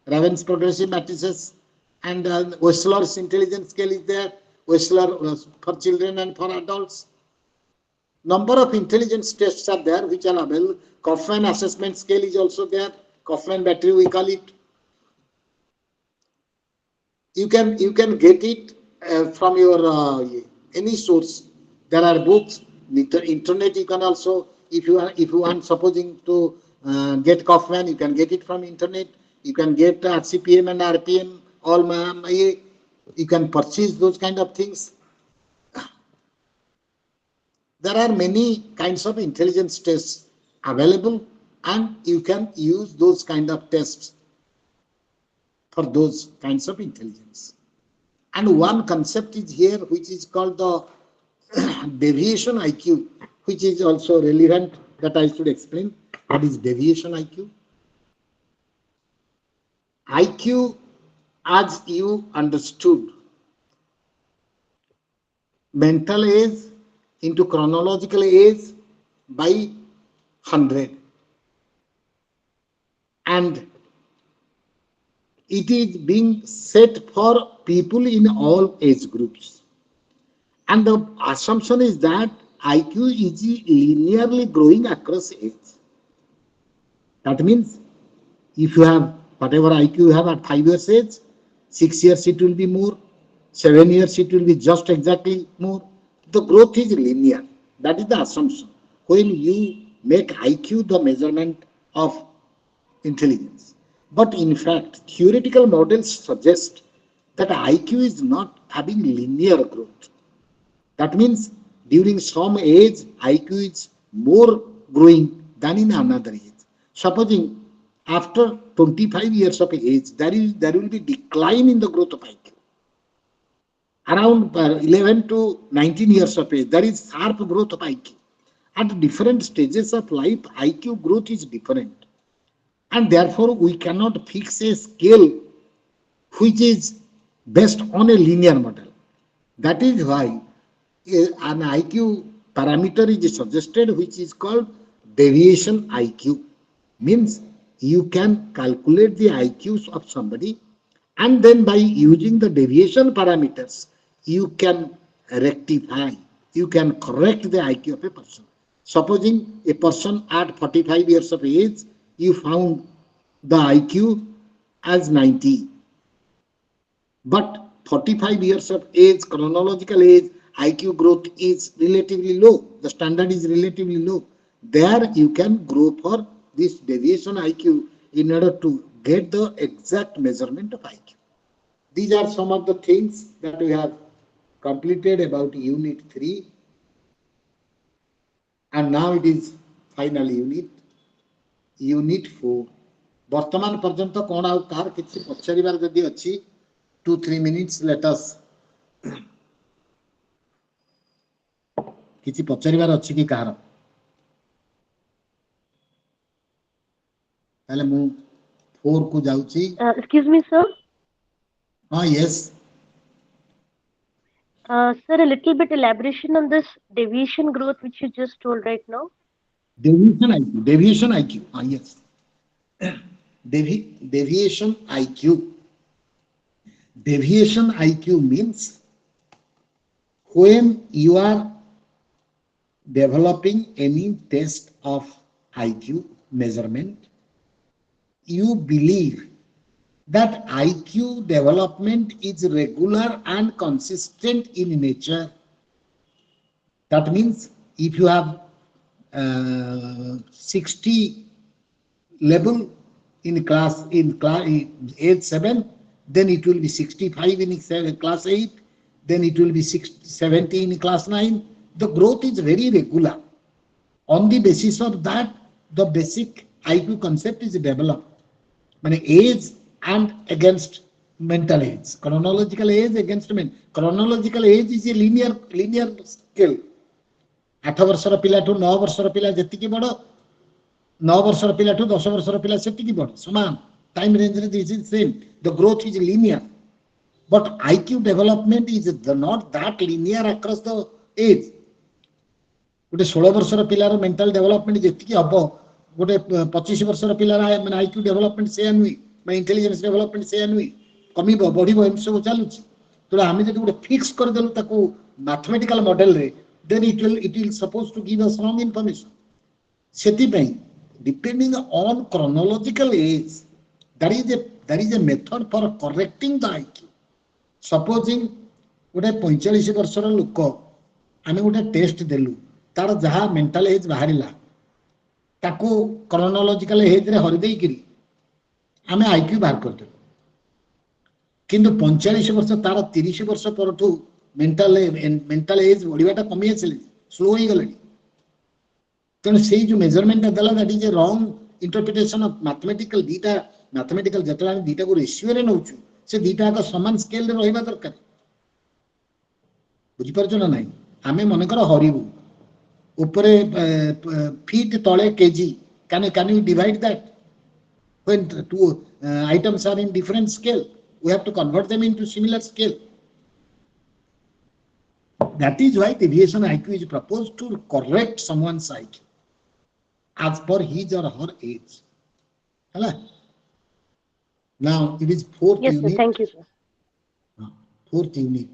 Raven's progressive matrices, and Wessler's intelligence scale is there. Wessler for children and for adults. Number of intelligence tests are there which are available. Kaufman assessment scale is also there. Kaufman battery we call it. You can get it from your any source. There are books, internet. You can also, if you want supposing to get Kaufman, you can get it from internet. You can get RCPM and RPM. You can purchase those kind of things. There are many kinds of intelligence tests available, and you can use those kind of tests for those kinds of intelligence. And one concept is here which is called the deviation IQ, which is also relevant that I should explain. What is deviation IQ? IQ, as you understood, mental age into chronological age by 100. And it is being set for people in all age groups. And the assumption is that IQ is linearly growing across age. That means if you have whatever IQ you have at 5 years age, 6 years it will be more, 7 years it will be just exactly more. The growth is linear. That is the assumption. When you make IQ the measurement of intelligence. But in fact, theoretical models suggest that IQ is not having linear growth. That means during some age, IQ is more growing than in another age. Supposing after 25 years of age, there will be decline in the growth of IQ. Around 11 to 19 years of age, there is sharp growth of IQ. At different stages of life, IQ growth is different. And therefore, we cannot fix a scale which is based on a linear model. That is why an IQ parameter is suggested which is called deviation IQ. Means you can calculate the IQs of somebody, and then by using the deviation parameters, you can rectify, you can correct the IQ of a person. Supposing a person at 45 years of age, you found the IQ as 90. But 45 years of age, chronological age, IQ growth is relatively low. The standard is relatively low. There you can grow for this deviation IQ in order to get get the exact measurement of IQ. These are some of the things that we have completed about Unit 3, and now it is final Unit 4. ବର୍ତ୍ତମାନ ପର୍ଯ୍ୟନ୍ତ କ'ଣ ଆଉ କାହାର କିଛି ପଚାରିବାର ଯଦି ଅଛି 2-3 minutes let us କିଛି ପଚାରିବାର ଅଛି କି କାହାର? ତାହେଲେ ମୁଁ 4 କୁ ଯାଉଛି. Excuse me, sir. Yes. Sir, a little bit elaboration on this deviation growth which you just told right now. Deviation IQ. Yes. Deviation IQ. Deviation IQ means when you are developing any test of IQ measurement, you believe that IQ development is regular and consistent in nature. That means if you have 60 level in age 7, then it will be 65 in class 8, then it will be 70 in class 9. The growth is very regular. On the basis of that, the basic IQ concept is developed. Age and against mental age. Chronological age against mental. Chronological age is a linear scale. 8 ବର୍ଷର ପିଲାଠୁ 9 ବର୍ଷର ପିଲା ଯେତିକି ବଡ଼, 9 ବର୍ଷର ପିଲାଠୁ 10 ବର୍ଷର ପିଲା ସେତିକି ବଡ଼, ସମାନ time range this is same. The growth is linear, but IQ development is not that linear across the age. ଗୋଟେ 16 ବର୍ଷର ପିଲାର mental development ଯେତିକି ହବ, ଗୋଟେ 25 ବର୍ଷର ପିଲାର IQ development ସେୟା ନୁହେଁ, intelligence development ସେୟା ନୁହେଁ, କମିବ ବଢିବ ଏମିତି ସବୁ ଚାଲୁଛି. ତେଣୁ ଆମେ ଯଦି ଗୋଟେ ଫିକ୍ସ କରିଦେଲୁ ତାକୁ mathematical model ରେ, then it will supposed to give us wrong information. ସେଥିପାଇଁ depending on chronological age, that is a method for correcting the IQ. Supposing ଗୋଟେ 45 ବର୍ଷର ଲୋକ ଆମେ ଗୋଟେ ଟେଷ୍ଟ ଦେଲୁ, ତାର ଯାହା mental age ବାହାରିଲା ତାକୁ chronological age ରେ ହରି ଦେଇକିରି ଆମେ IQ ବାହାର କରିଦେଲୁ. କିନ୍ତୁ 45 ବର୍ଷ ତାର 30 ବର୍ଷ ପରଠୁ mental age ବଢିବାଟା କମି ଆସିଲେ, ସ୍ଲୋ ହେଇଗଲାଣି. ତେଣୁ ସେଇ ଯୋଉ ମେଜରମେଣ୍ଟଟା ଦେଲା, that is a wrong interpretation of mathematical. ଦିଟା mathematical ଯେତେବେଳେ ଆମେ ଦିଟାକୁ ରେସିଓରେ ନଉଛୁ, ସେ ଦିଟା ଯାକ ସମାନ ସ୍କେଲରେ ରହିବା ଦରକାର. ବୁଝିପାରୁଛ ନା ନାହିଁ? ଆମେ ମନେକର ହରିବୁ, ଉପରେ ଫିଟ୍ ତଳେ KG, can you divide that? When two items are in different scale, we have to convert them into similar scale. That is why deviation IQ is proposed to correct someone's IQ as per his or her age. Hello? Now it is fourth Yes, unit. sir. Thank you, sir. Fourth unit,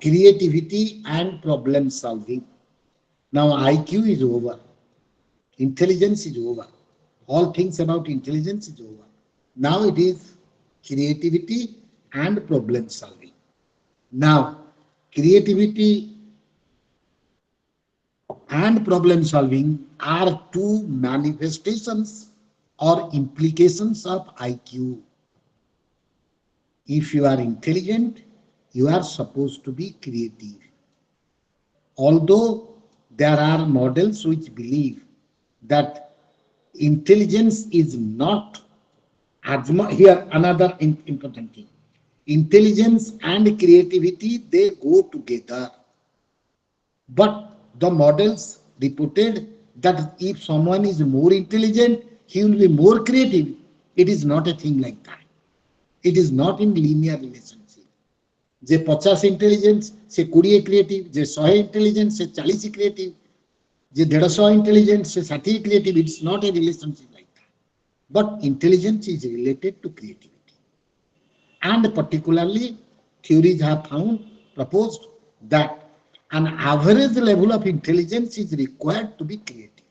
creativity and problem solving. Now IQ is over, intelligence is over, all things about intelligence is over. Now it is creativity and problem solving. Now creativity and problem solving are two manifestations or implications of IQ. If you are intelligent, you are supposed to be creative. Although there are models which believe that intelligence is not as much. Here another important thing. Intelligence and creativity, they go together. But the models reported that if someone is more intelligent, he will be more creative. It is not a thing like that. It is not in linear relationship. J 50 intelligence से 20 creative, जे 100 intelligence से 40 creative, जे 150 intelligence से 60 creative. It's not a relationship like that. But intelligence is related to creativity. And particularly, theories have proposed that an average level of intelligence is required to be creative.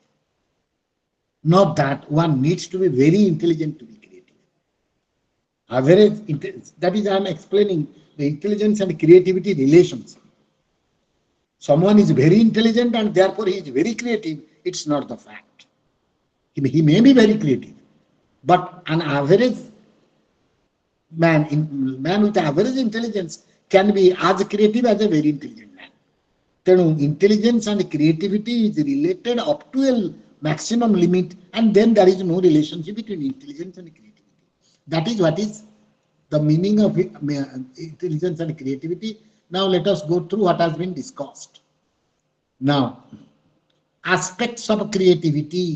Not that one needs to be very intelligent to be creative. Average, that is I am explaining the intelligence and creativity relations. Someone is very intelligent and therefore he is very creative. It's not the fact. He may be very creative, but an average man with average intelligence can be as creative as a very intelligent man. ତେଣୁ intelligence and creativity is related up to a maximum limit, and then there is no relationship between intelligence and creativity. That is what is the meaning of intelligence and creativity. Now let us go through what has been discussed. Now, aspects of creativity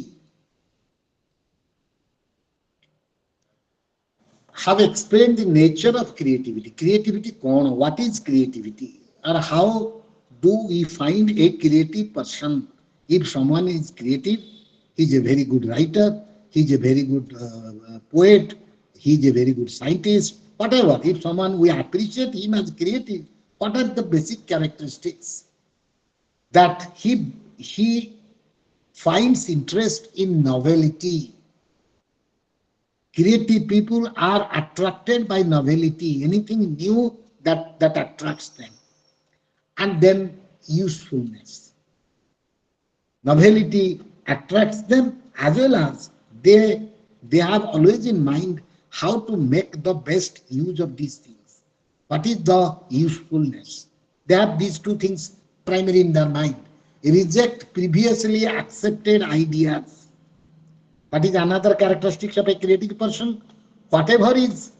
have explained the nature of creativity. Creativity, what is creativity? Or how do we find a creative person? If someone is creative, he is a very good writer, he is a very good poet, he is a very good scientist, whatever. If someone, we appreciate him as creative, what are the basic characteristics? That he finds interest in novelty. Creative people are attracted by novelty, anything new that attracts them. And then usefulness. Novelty attracts them, as well as they have always in mind how to make the best use of these things. What is the usefulness? They have these two things primary in their mind. Reject previously accepted ideas. What is another characteristic of a creative person? Whatever is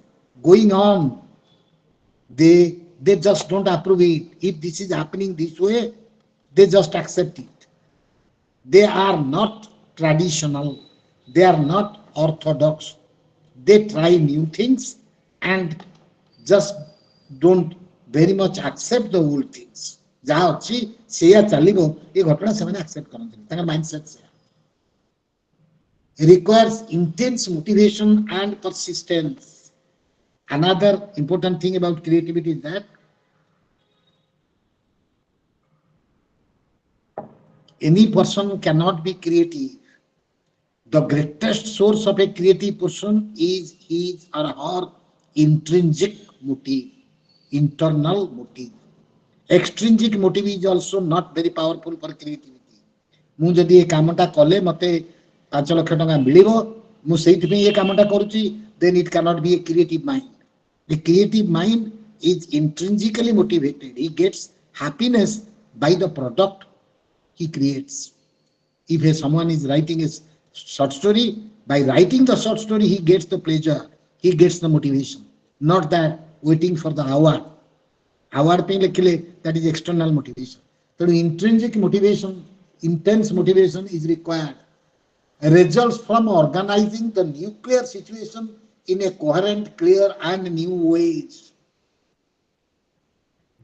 going on, they just don't approve it. If this is happening this way, they just accept it. They are not traditional. They are not orthodox. They try new things and just don't very much accept the old things. ଯାହା ଅଛି ସେଇଆ ଚାଲିବ ଏ ଘଟଣା ସେମାନେ accept କରନ୍ତିନି ତାଙ୍କର mindset ସେଇଆ requires intense motivation and persistence. Another important thing about creativity is that any person cannot be creative. The greatest source of a creative person is his or her intrinsic motive, internal motive. Extrinsic motive is also not very powerful for creativity. ମୁଁ ଯଦି ଏ କାମଟା କଲେ ମତେ 5 ଲକ୍ଷ ଟଙ୍କା ମିଳିବ ମୁଁ ସେଇଥିପାଇଁ ଏ କାମଟା କରୁଛି then it cannot be a creative mind. The creative mind is intrinsically motivated. He gets happiness by the product he creates. If someone is writing a short story, by writing the short story he gets the pleasure, he gets the motivation, not that waiting for the award. Award ପାଇଁ ଲେଖିଲେ that is external motivation. ତେଣୁ intrinsic motivation, intense motivation is required. Results from organizing the nuclear situation in a coherent, clear and new ways.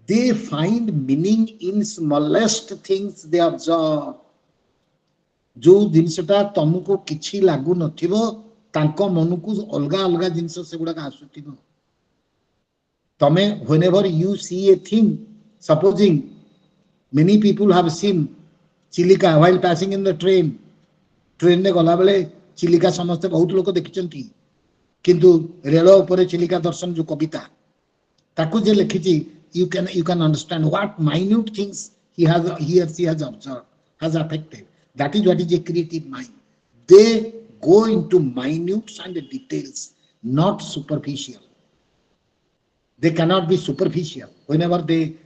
They find meaning in smallest things they observe. जो जिनसटा तुमको किछि लागू नथिबो तांको मनकु अलगा अलगा जिनस सेगुडा आसुथिबो तमे whenever you see a thing, supposing many people have seen Chilika while passing in the train ने गला बेले चिलिका समस्त बहुत लोक देखिचंती किंतु रेल ऊपर चिलिका दर्शन जो कविता ताकू जे लिखिची you can understand what minute things he or she has observed, has affected. That is what is a creative mind. They go into minutes and details, not superficial. They cannot be superficial. Whenever they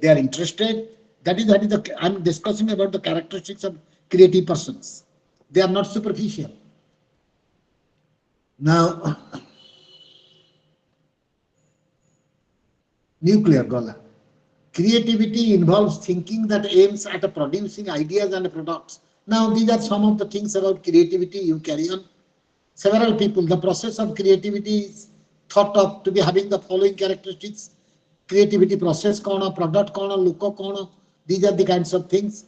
are interested, that is the I'm discussing about the characteristics of creative persons. They are not superficial. Now, nuclear gola. Creativity involves thinking that aims at producing ideas and products. Now, these are some of the things about creativity you carry on. Several people, the process of creativity is thought of to be having the following characteristics. Creativity process kona, product kona, look kona. These are the kinds of things.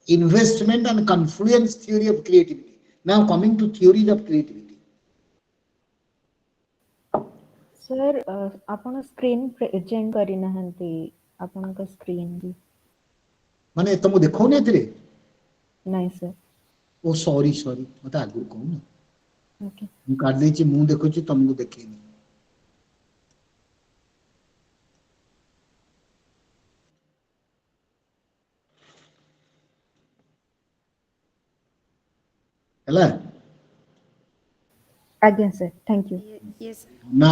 Investment and confluence theory of creativity. Now, coming to theories of creativity. Sir आपण screen present करी नहंती आपण का screen भी माने तुम देखो ने तेरे नहीं सर ओ सॉरी मत आगु कहू ना ओके मु काट देछि मु देखो छी तुमको देखेनी हला ଆଜ୍ଞା sir, thank you. yes sir. ନା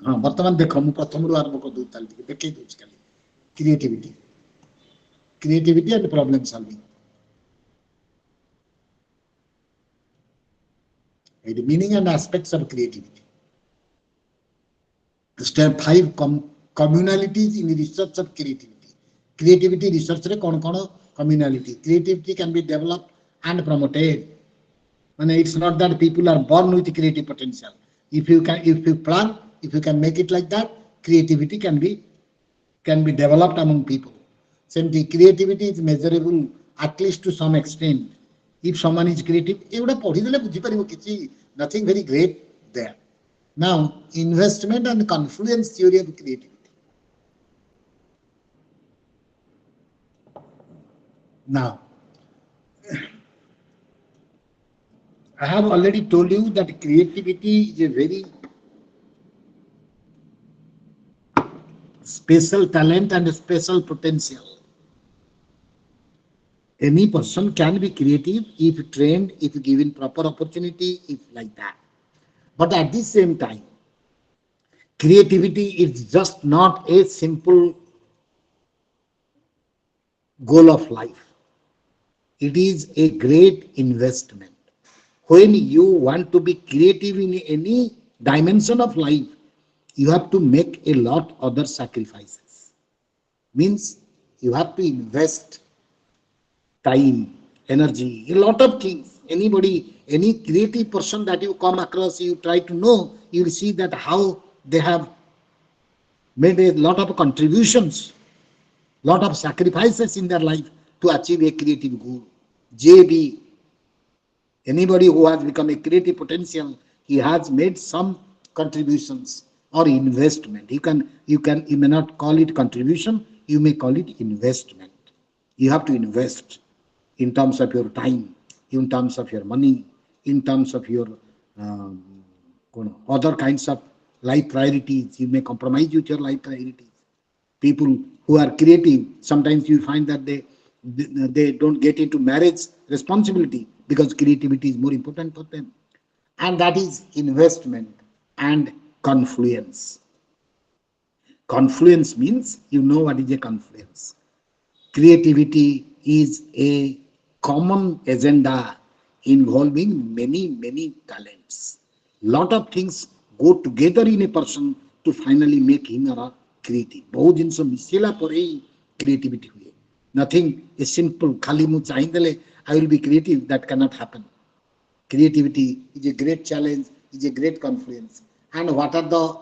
ହଁ ବର୍ତ୍ତମାନ ଦେଖ ମୁଁ ପ୍ରଥମରୁ ଆରମ୍ଭ କରିଦେଉଛି ତାହେଲେ ଟିକେ ଦେଖେଇ ଦେଉଛି ଖାଲି creativity and problem solving. The meaning and aspects of creativity. Step 5, communalities in research of creativity. Creativity research re kon communality. Creativity can be developed and promoted. And it's not that people are born with creative potential. If you plan, if you can make it like that, creativity can be developed among people. Simply, creativity is measurable at least to some extent. If someone is creative, nothing very great there. Now, investment and confluence theory of creativity. Now, I have already told you that creativity is a very special talent and a special potential. Any person can be creative if trained, if given proper opportunity, if like that. But at the same time, creativity is just not a simple goal of life. It is a great investment. When you want to be creative in any dimension of life, you have to make a lot other sacrifices. Means you have to invest time, energy, a lot of things. Anybody, any creative person that you come across, you try to know, you will see that how they have made a lot of contributions, lot of sacrifices in their life to achieve a creative goal. JB, anybody who has become a creative potential, he has made some contributions or investment. You may not call it contribution, you may call it investment. You have to invest in terms of your time, in terms of your money, in terms of your um, other kinds of life priorities. You may compromise with your life priorities. People who are creative, sometimes you find that they don't get into marriage responsibility because creativity is more important for them. And that is investment and confluence. Confluence means you know what is a confluence. Creativity is a common agenda involving many talents. Lot of things go together in a person to finally make him or her creative. बहुत जिनिस micellar परे ही creativity हुए. Nothing is simple. खाली मु चाहिए I will be creative. That cannot happen. Creativity is a great challenge, is a great confluence. And what are the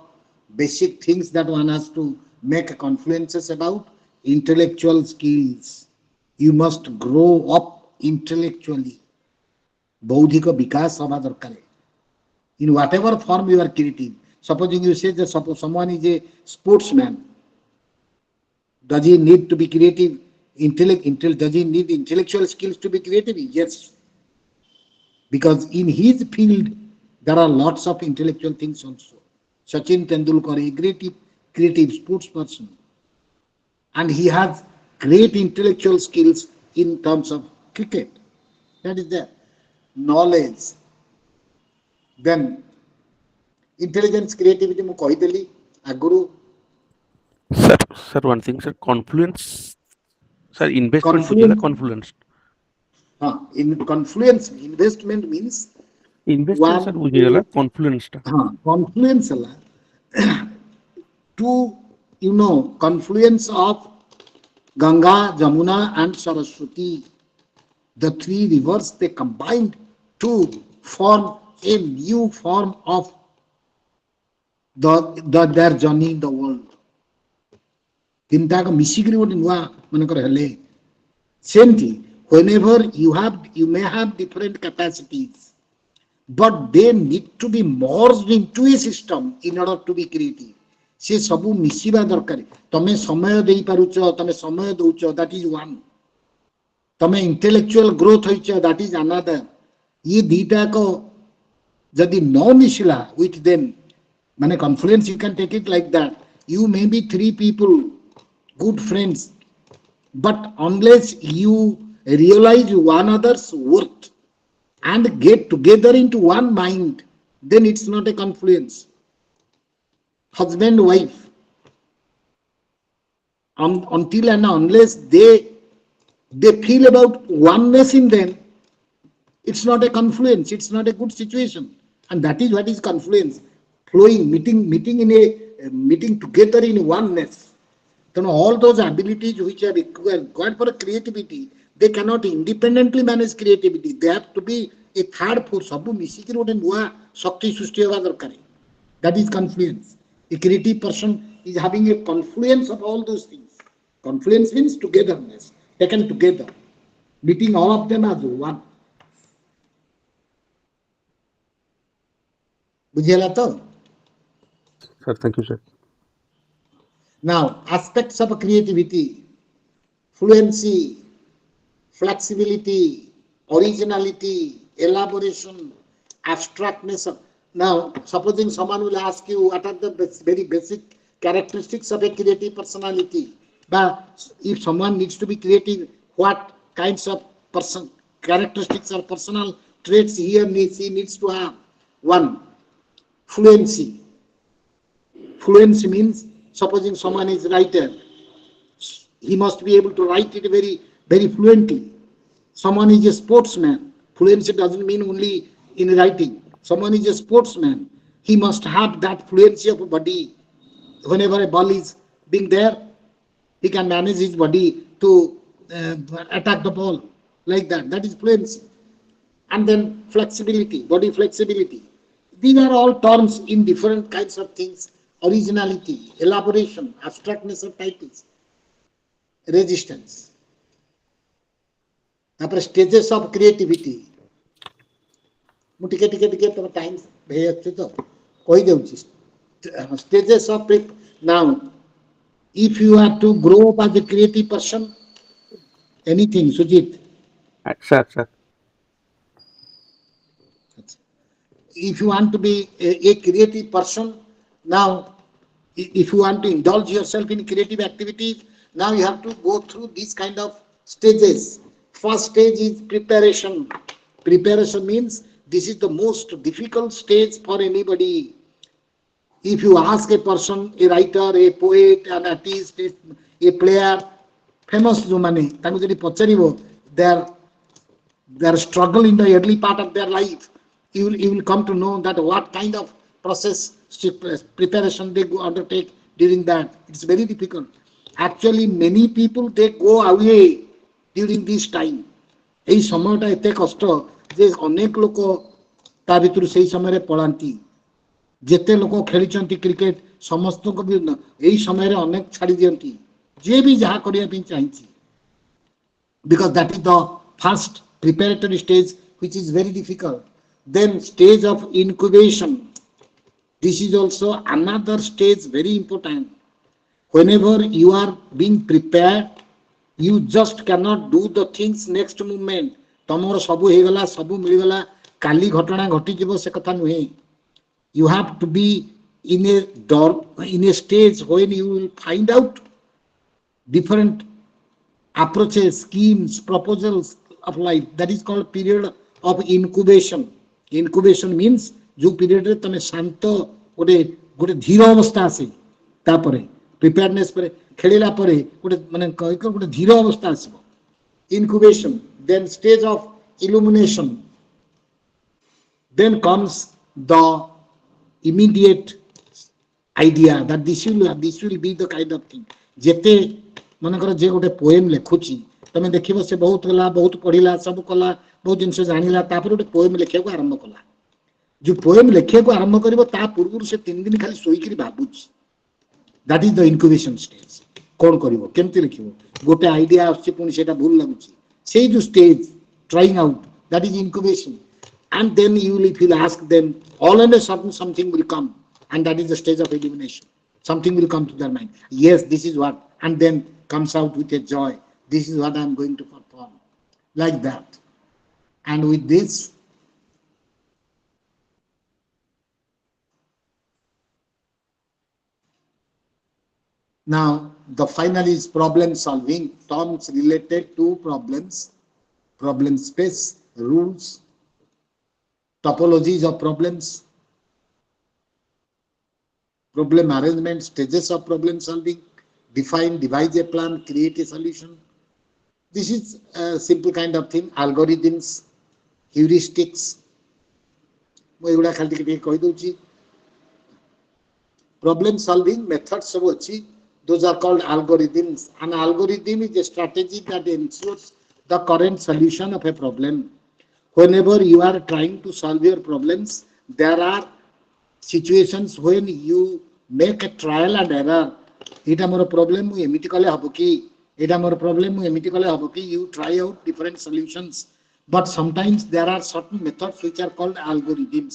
basic things that one has to make confluences about? Intellectual skills. You must grow up intellectually. बौद्धिक विकास हवा दरकार. In whatever form you are creative. Supposing you say that someone is a sportsman. Does he need to be creative? Does he need intellectual skills to be creative? Yes. Because in his field, there are lots of intellectual things also. Sachin Tendulkar, a creative sports person, and he has great intellectual skills in terms of cricket. That is there. Knowledge. Then intelligence, creativity, mu kahideli aguru. Sir, one thing, sir, confluence, sir, investment bujhila Confluence. confluence. In confluence, investment means Investment, sir, one bujhila to confluence ta. confluence to confluence of Ganga, Jamuna, and Saraswati, the three rivers, they combined to form a new form of their journey in the world. ତିନିଟାକ ମିଶିକିରି ଗୋଟେ ନୂଆ ମନେକର ହେଲେ ସେମିତି whenever you may have different capacities, but they need to be merged into a system in order to be creative. ସେ ସବୁ ମିଶିବା ଦରକାର. ତମେ ସମୟ ଦେଇପାରୁଛ, ତମେ ସମୟ ଦଉଛ, that is one. ତମେ intellectual growth ହେଇଛ, that is another. ये ଦିଟାକ ଯଦି ନ ମିଶିଲା with them, ମାନେ confluence, you can take it like that. You may be three people, good friends, but unless you realize one another's worth and get together into one mind, then it's not a confluence. Husband, wife, until and unless they feel about oneness in them, it's not a confluence, it's not a good situation. And that is what is confluence. Flowing, meeting in a meeting together in oneness. Then all those abilities which are required for creativity, they cannot independently manage creativity. They have to be a third force. Sabu misiki rote nua shakti srushti heba darkar. That is confluence. A creative person is having a confluence of all those things. Confluence means togetherness, taken together, meeting all of them as one. बुझेला तो? Sir, thank you, sir. Now, aspects of creativity, fluency, flexibility, originality, elaboration, abstractness. Now, supposing someone will ask you what are the very basic characteristics of a creative personality, but if someone needs to be creative, what kinds of characteristics or personal traits he needs to have? One, fluency. Fluency means, supposing someone is writer, he must be able to write it very fluently. Someone is a sportsman. Fluency doesn't mean only in writing. Someone is a sportsman. He must have that fluency of body. Whenever a ball is being there, he can manage his body to attack the ball like that. That is fluency. And then flexibility, body flexibility. These are all terms in different kinds of things. Originality, elaboration, abstractness of titles, resistance. After stages of creativity, ମୁଁ ଟିକେ ଟିକେ ଟିକେ ତମ time ହେଇଯାଉଛି ତ କହିଦେଉଛି. Stages of now, if you are to grow up as a creative person, anything, Sujit. Sir, sir. If you want to be a creative person, now, if you want to indulge yourself in creative activities, now you have to go through these kind of stages. First stage is preparation. Preparation means this is the most difficult stage for anybody. If you ask a person, a writer, a poet, an artist, a player, famous jomane, taku jodi pacharibo, their struggle in the early part of their life, you will come to know that what kind of process preparation they go undertake during that. It's very difficult. Actually, many people, they go away during this time. এই সময়টা এতে কষ্ট যে অনেক লোক তা ভিতରୁ সেই ସମୟରେ ପଳାନ୍ତି. ଯେତେ ଲୋକ ଖେଳିଛନ୍ତି କ୍ରିକେଟ ସମସ୍ତଙ୍କ ବି ଏଇ ସମୟରେ ଅନେକ ଛାଡ଼ି ଦିଅନ୍ତି, ଯିଏ ବି ଯାହା କରିବା ପାଇଁ ଚାହିଁଛି. Because that is the first preparatory stage, which is very difficult. Then stage of incubation. This is also another stage, very important. Whenever you are being prepared, you just cannot do the things next moment. ତମର ସବୁ ହେଇଗଲା, ସବୁ ମିଳିଗଲା, କାଲି ଘଟଣା ଘଟିଯିବ ସେ କଥା ନୁହେଁ. You have to be in a stage when you will find out different approaches, schemes, proposals of life. That is called period of incubation. Incubation means जो period रे तमे शांत गोटे धीर अवस्था आसे. तापरे preparedness परे खेलिला परे गोटे धीर अवस्था आसीबो. Incubation. Then stage of illumination. Then comes the immediate idea that this will be the kind of thing. जेते मनकर जे गोटे पोएम लेखुची, तमे देखिबो से बहुत गला, बहुत पढ़िला, सब कला, बहुत जिनसे जानिला, तापर गोटे पोएम लेखियाको आरंभ कला. जो पोएम लेखियाको आरंभ करिवो ता पूर्वरु से 3 दिन खाली सोईकरी भाबुची. That is the incubation stage. कोन करिवो, केमति लिखिवो, गोटे आइडिया आछी पुनी सेटा भूल लागुची, सेई जो stage trying out, that is incubation. And then you will, if you ask them, all and a sudden something will come, and that is the stage of illumination. Something will come to their mind. Yes, this is what, and then comes out with a joy. This is what I am going to perform, like that. And with this, now the final is problem solving. Terms related to problems, problem space, rules, topologies of problems, problem arrangement, stages of problem solving, define, devise a plan, create a solution. This is a simple kind of thing. Algorithms, heuristics. ମୁଁ ଏଗୁଡ଼ା ଖାଲି ଟିକେ ଟିକେ କହିଦେଉଛି problem solving methods ସବୁ ଅଛି. Those are called algorithms. An algorithm is a strategy that ensures the current solution of a problem. Whenever you are trying to solve your problems, there are situations when you make a trial and error. এটা ମୋର problem ମୁଁ ଏମିତି କଲେ ହବ କି, এটা ମୋର problem ମୁଁ ଏମିତି କଲେ ହବ କି, you try out different solutions. But sometimes there are certain methods which are called algorithms.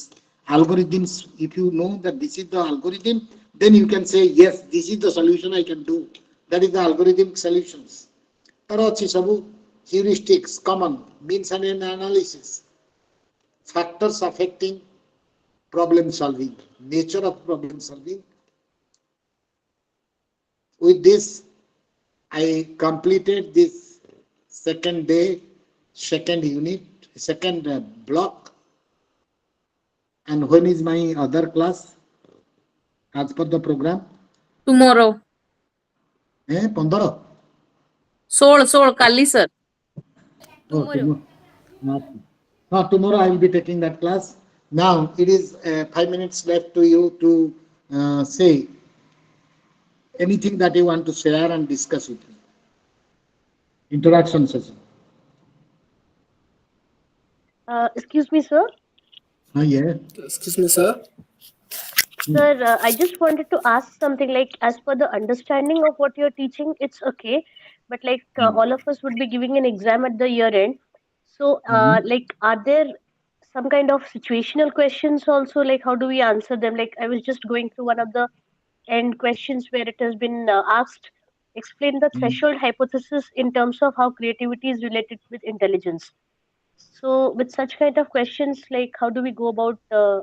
Algorithms, if you know that this is the algorithm, then you can say, yes, this is the solution I can do. That is the algorithmic solutions. ତାର ଅଛି ସବୁ heuristics, common, means and end analysis, factors affecting problem solving, nature of problem solving. With this, I completed this second day, second unit, second block. And when is my other class as per the program? Tomorrow. 15? 16 Kali, sir. Tomorrow. No, tomorrow I will be taking that class. Now it is 5 minutes left to you to say anything that you want to share and discuss with me. Interaction session. Excuse me, sir. Yeah. Excuse me, sir. Sir, I just wanted to ask something like, as per the understanding of what you're teaching, it's okay. But like all of us would be giving an exam at the year end. So like, are there some kind of situational questions also? Like, how do we answer them? Like, I was just going through one of the end questions where it has been asked, explain the threshold hypothesis in terms of how creativity is related with intelligence. So with such kind of questions, like, how do we go about No,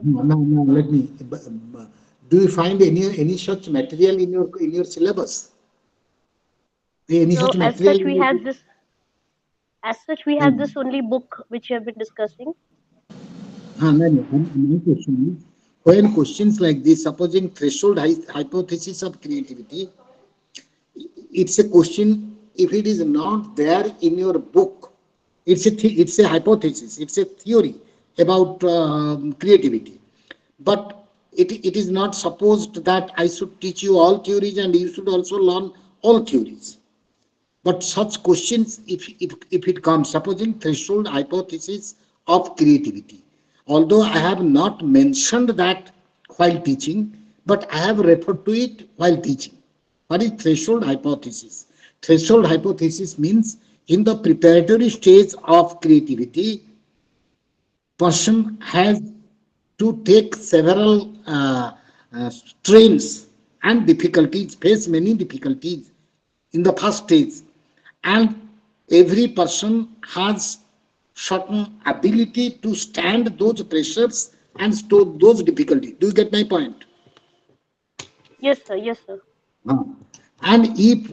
let me. Do you find any such material in your syllabus? Any so such as material? such we had this only book which you have been discussing. No. My question is, when questions like this, supposing threshold hypothesis of creativity, it's a question. If it is not there in your book, it's a hypothesis, it's a theory about creativity. But it is not supposed that I should teach you all theories and you should also learn all theories. But such questions, if it comes, supposing threshold hypothesis of creativity, although I have not mentioned that while teaching, but I have referred to it while teaching. What is threshold hypothesis? Threshold hypothesis means in the preparatory stage of creativity, person has to take several strains and difficulties, face many difficulties in the first stage. And every person has certain ability to stand those pressures and store those difficulties. Do you get my point? Yes, sir. Yes, sir. And if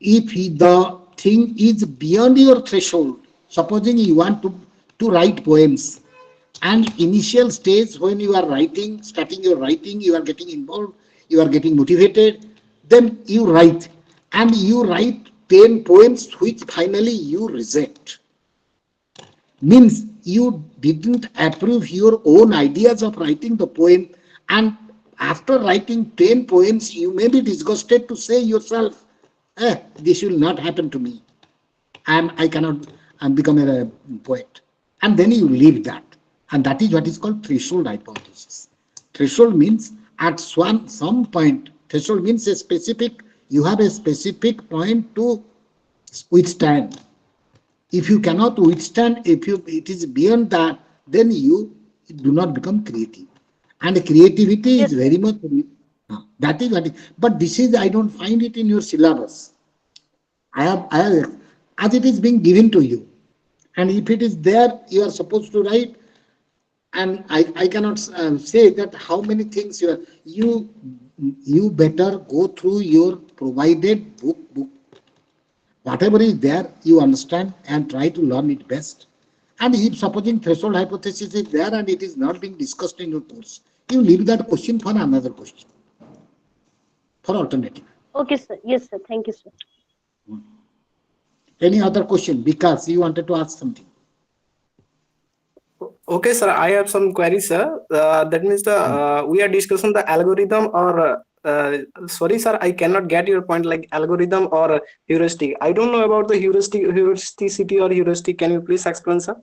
the thing is beyond your threshold, supposing you want to write poems, and initial stage when you are writing, starting your writing, you are getting involved, you are getting motivated, then you write, and you write 10 poems which finally you reject. Means you didn't approve your own ideas of writing the poem, and after writing 10 poems, you may be disgusted to say yourself, this will not happen to me. I cannot become a poet. And then you leave that. And that is what is called threshold hypothesis. Threshold means at some point, threshold means a specific, you have a specific point to withstand. If you cannot withstand, it is beyond that, then you do not become creative. And creativity is very much, that is what it, but this is, I don't find it in your syllabus. I have, as it is being given to you. And if it is there, you are supposed to write. And I cannot say that how many things you better go through your provided book. Whatever is there, you understand and try to learn it best. And if supposing threshold hypothesis is there and it is not being discussed in your course, you leave that question for another question. for alternative. Okay, sir. Yes, sir. Thank you, sir. Any other question? Because you wanted to ask something. Okay, sir. I have some queries, sir. That means the we are discussing the algorithm or sorry, sir. I cannot get your point. Like algorithm or heuristic. I don't know about the heuristicity or heuristic. Can you please explain, sir?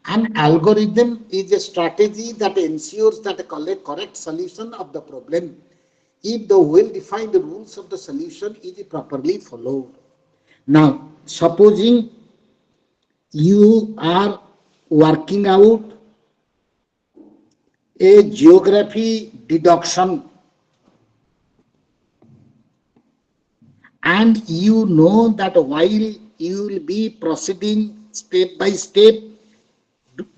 An algorithm is a strategy that ensures that a correct solution of the problem if the well-defined rules of the solution is properly followed. Now, supposing you are working out a geography deduction and you know that while you will be proceeding step by step,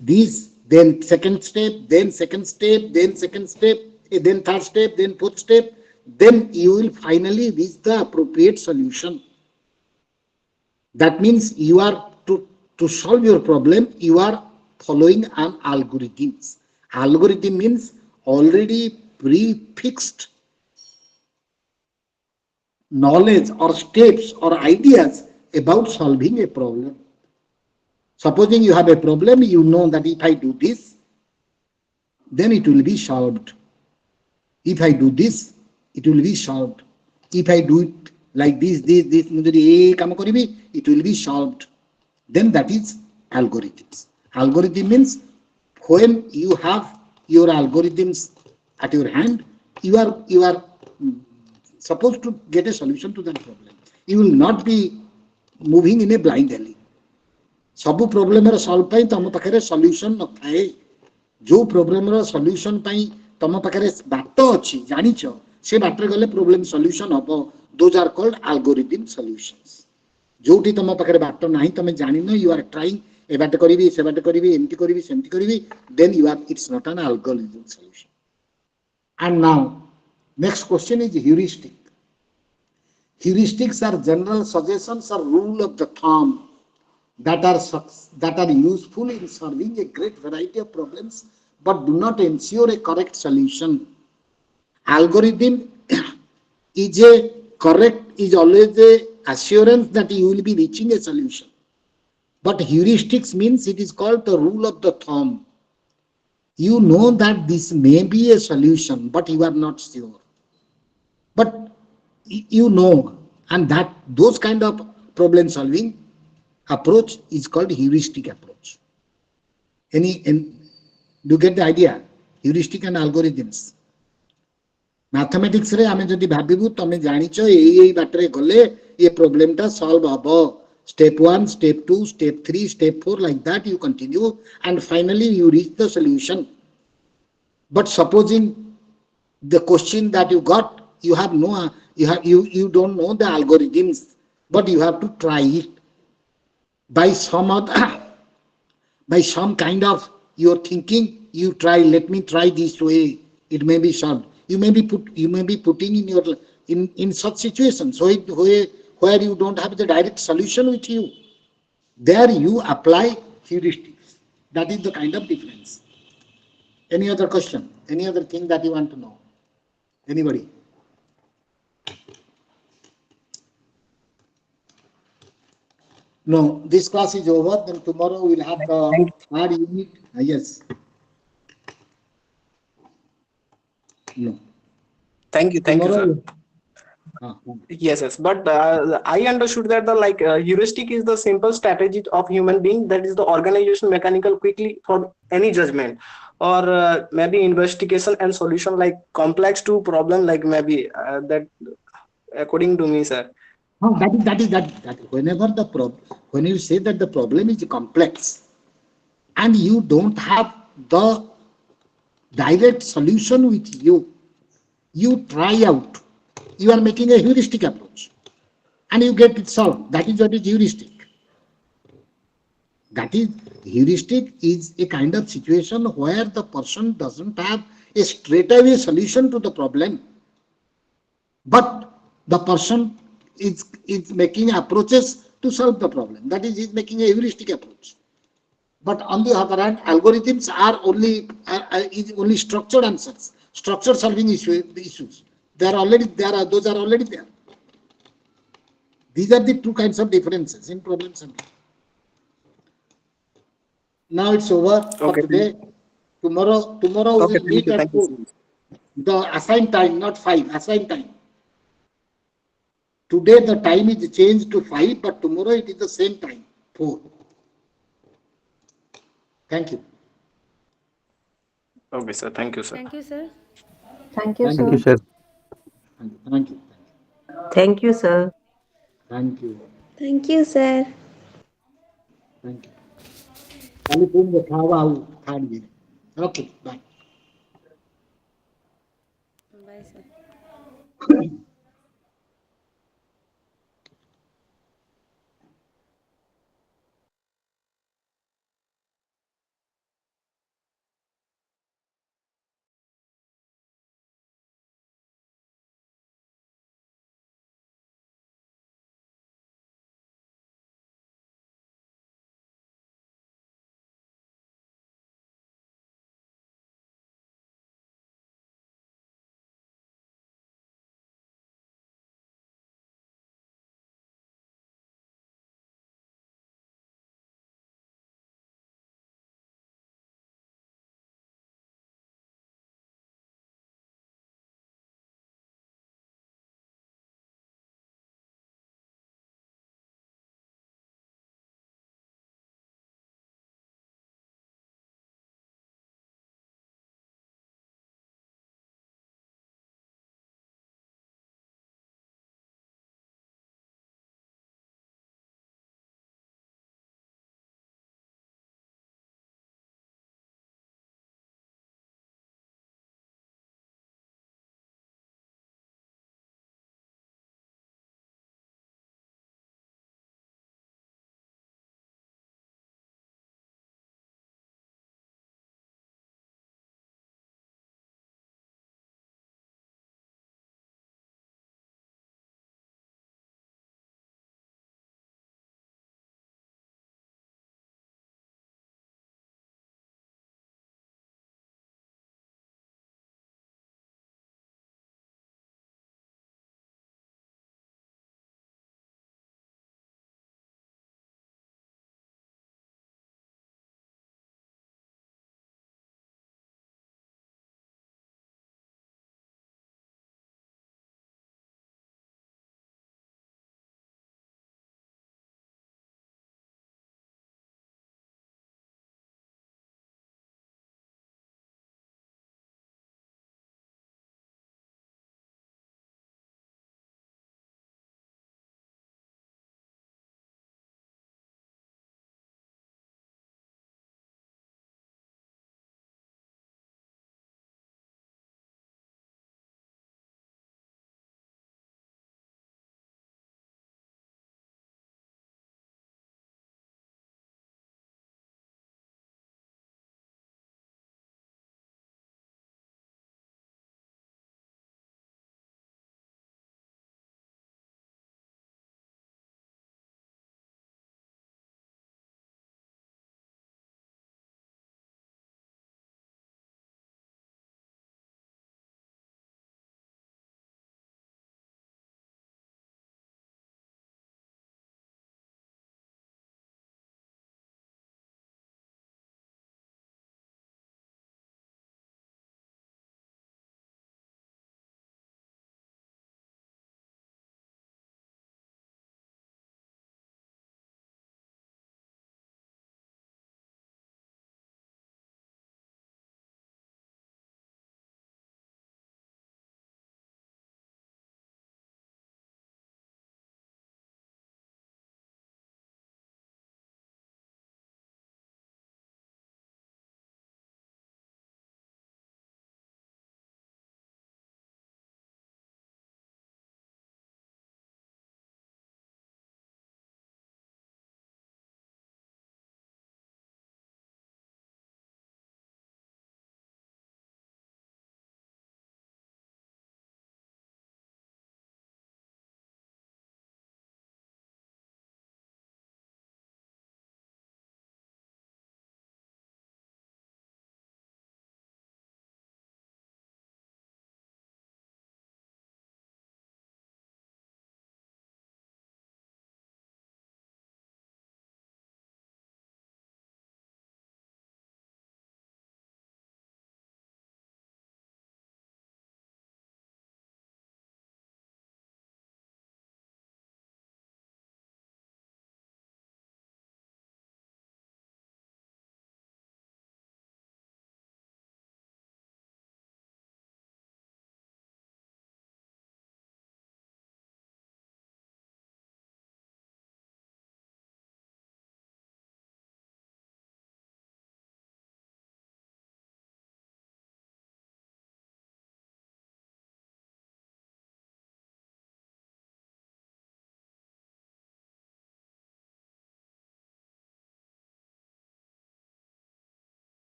this, then second step, then second step, then second step, then third step, then fourth step, then you will finally reach the appropriate solution. That means you are to solve your problem, you are following an algorithms. Algorithm means already prefixed knowledge or steps or ideas about solving a problem. Supposing you have a problem, you know that if I do this, then it will be solved. If I do this, it will be solved. If I do it like this, it will be solved. Then that is algorithms. Algorithm means when you have your algorithms at your hand, you are supposed to get a solution to that problem. You will not be moving in a blind alley. ସବୁ ପ୍ରୋବ୍ଲେମର solve ପାଇଁ ତମ ପାଖରେ solution ନଥାଏ। ଯୋଉ ପ୍ରୋବ୍ଲେମର solution ପାଇଁ ତମ ପାଖରେ ବାଟ ଅଛି ଜାଣିଛ ସେ ବାଟରେ ଗଲେ ପ୍ରୋବ୍ଲେମ ସଲ୍ୟୁସନ ହବ। ଦୋଜ ଆର୍ କଲ୍ଡ ଆଲଗୋରିଦମ ସଲ୍ୟୁସନ୍ସ। ଯୋଉଠି ତମ ପାଖରେ ବାଟ ନାହିଁ ତମେ ଜାଣିନ ୟୁ ଆର୍ ଟ୍ରାଇଂ ଏ ବାଟ କରିବି ସେ ବାଟ କରିବି ଏମିତି କରିବି ସେମିତି କରିବି ଦେନ୍ ୟୁ ଆର୍ ଇଟ୍ସ ନଟ୍ ଆନ୍ algorithm solution. And now next question is heuristic. Heuristics are general suggestions or rule of the thumb that are useful in solving a great variety of problems but do not ensure a correct solution. Algorithm is always a assurance that you will be reaching a solution. But heuristics means it is called the rule of the thumb. You know that this may be a solution, but you are not sure. But you know, and that those kind of problem solving approach is called heuristic approach. Do you get the idea? Heuristic and algorithms. Mathematics रे आमे जदि भाबिबु तमे जानिचो एई बाटरे गले ये problem टा solve हबो। Step 1, step 2, step 3, step 4, like that you continue and finally you reach the solution. But supposing the question that you got, you have no, you don't know the algorithms, but you have to try it by some other, by some kind of your thinking. You try. Let me try this way. It may be solved. You may be putting in your in such situations where you don't have the direct solution with you. There you apply heuristics. That is the kind of difference. Any other question? Any other thing that you want to know? Anybody? No, this class is over. Then tomorrow we'll have the third unit. Yes. No. Thank you, Tomorrow, sir. Yes. But I understood that the heuristic is the simple strategy of human being, that is the organization mechanical quickly for any judgment or maybe investigation and solution like complex to problem like maybe that according to me, sir. That is whenever the problem, when you say that the problem is complex and you don't have the direct solution with you, you try out. You are making a heuristic approach and you get it solved. That is what is heuristic. That is, heuristic is a kind of situation where the person doesn't have a straightaway solution to the problem, but the person is making approaches to solve the problem. That is, he's making a heuristic approach. But on the other hand, algorithms are only structured answers, structured solving issues. those are already there. These are the two kinds of differences in problem solving. Now it's over for today. Tomorrow we will meet at 4. The assigned time, not 5, assigned time. Today the time is changed to 5, but tomorrow it is the same time, 4. Thank you. Okay, sir. Thank you, sir. Thank you, sir. Thank you, Thank Thank sir. you, sir. Thank you. Thank you, sir. Thank you. Thank you, sir. Thank you. Kali pun berkawa kan gini. Okay, bye. Bye, sir.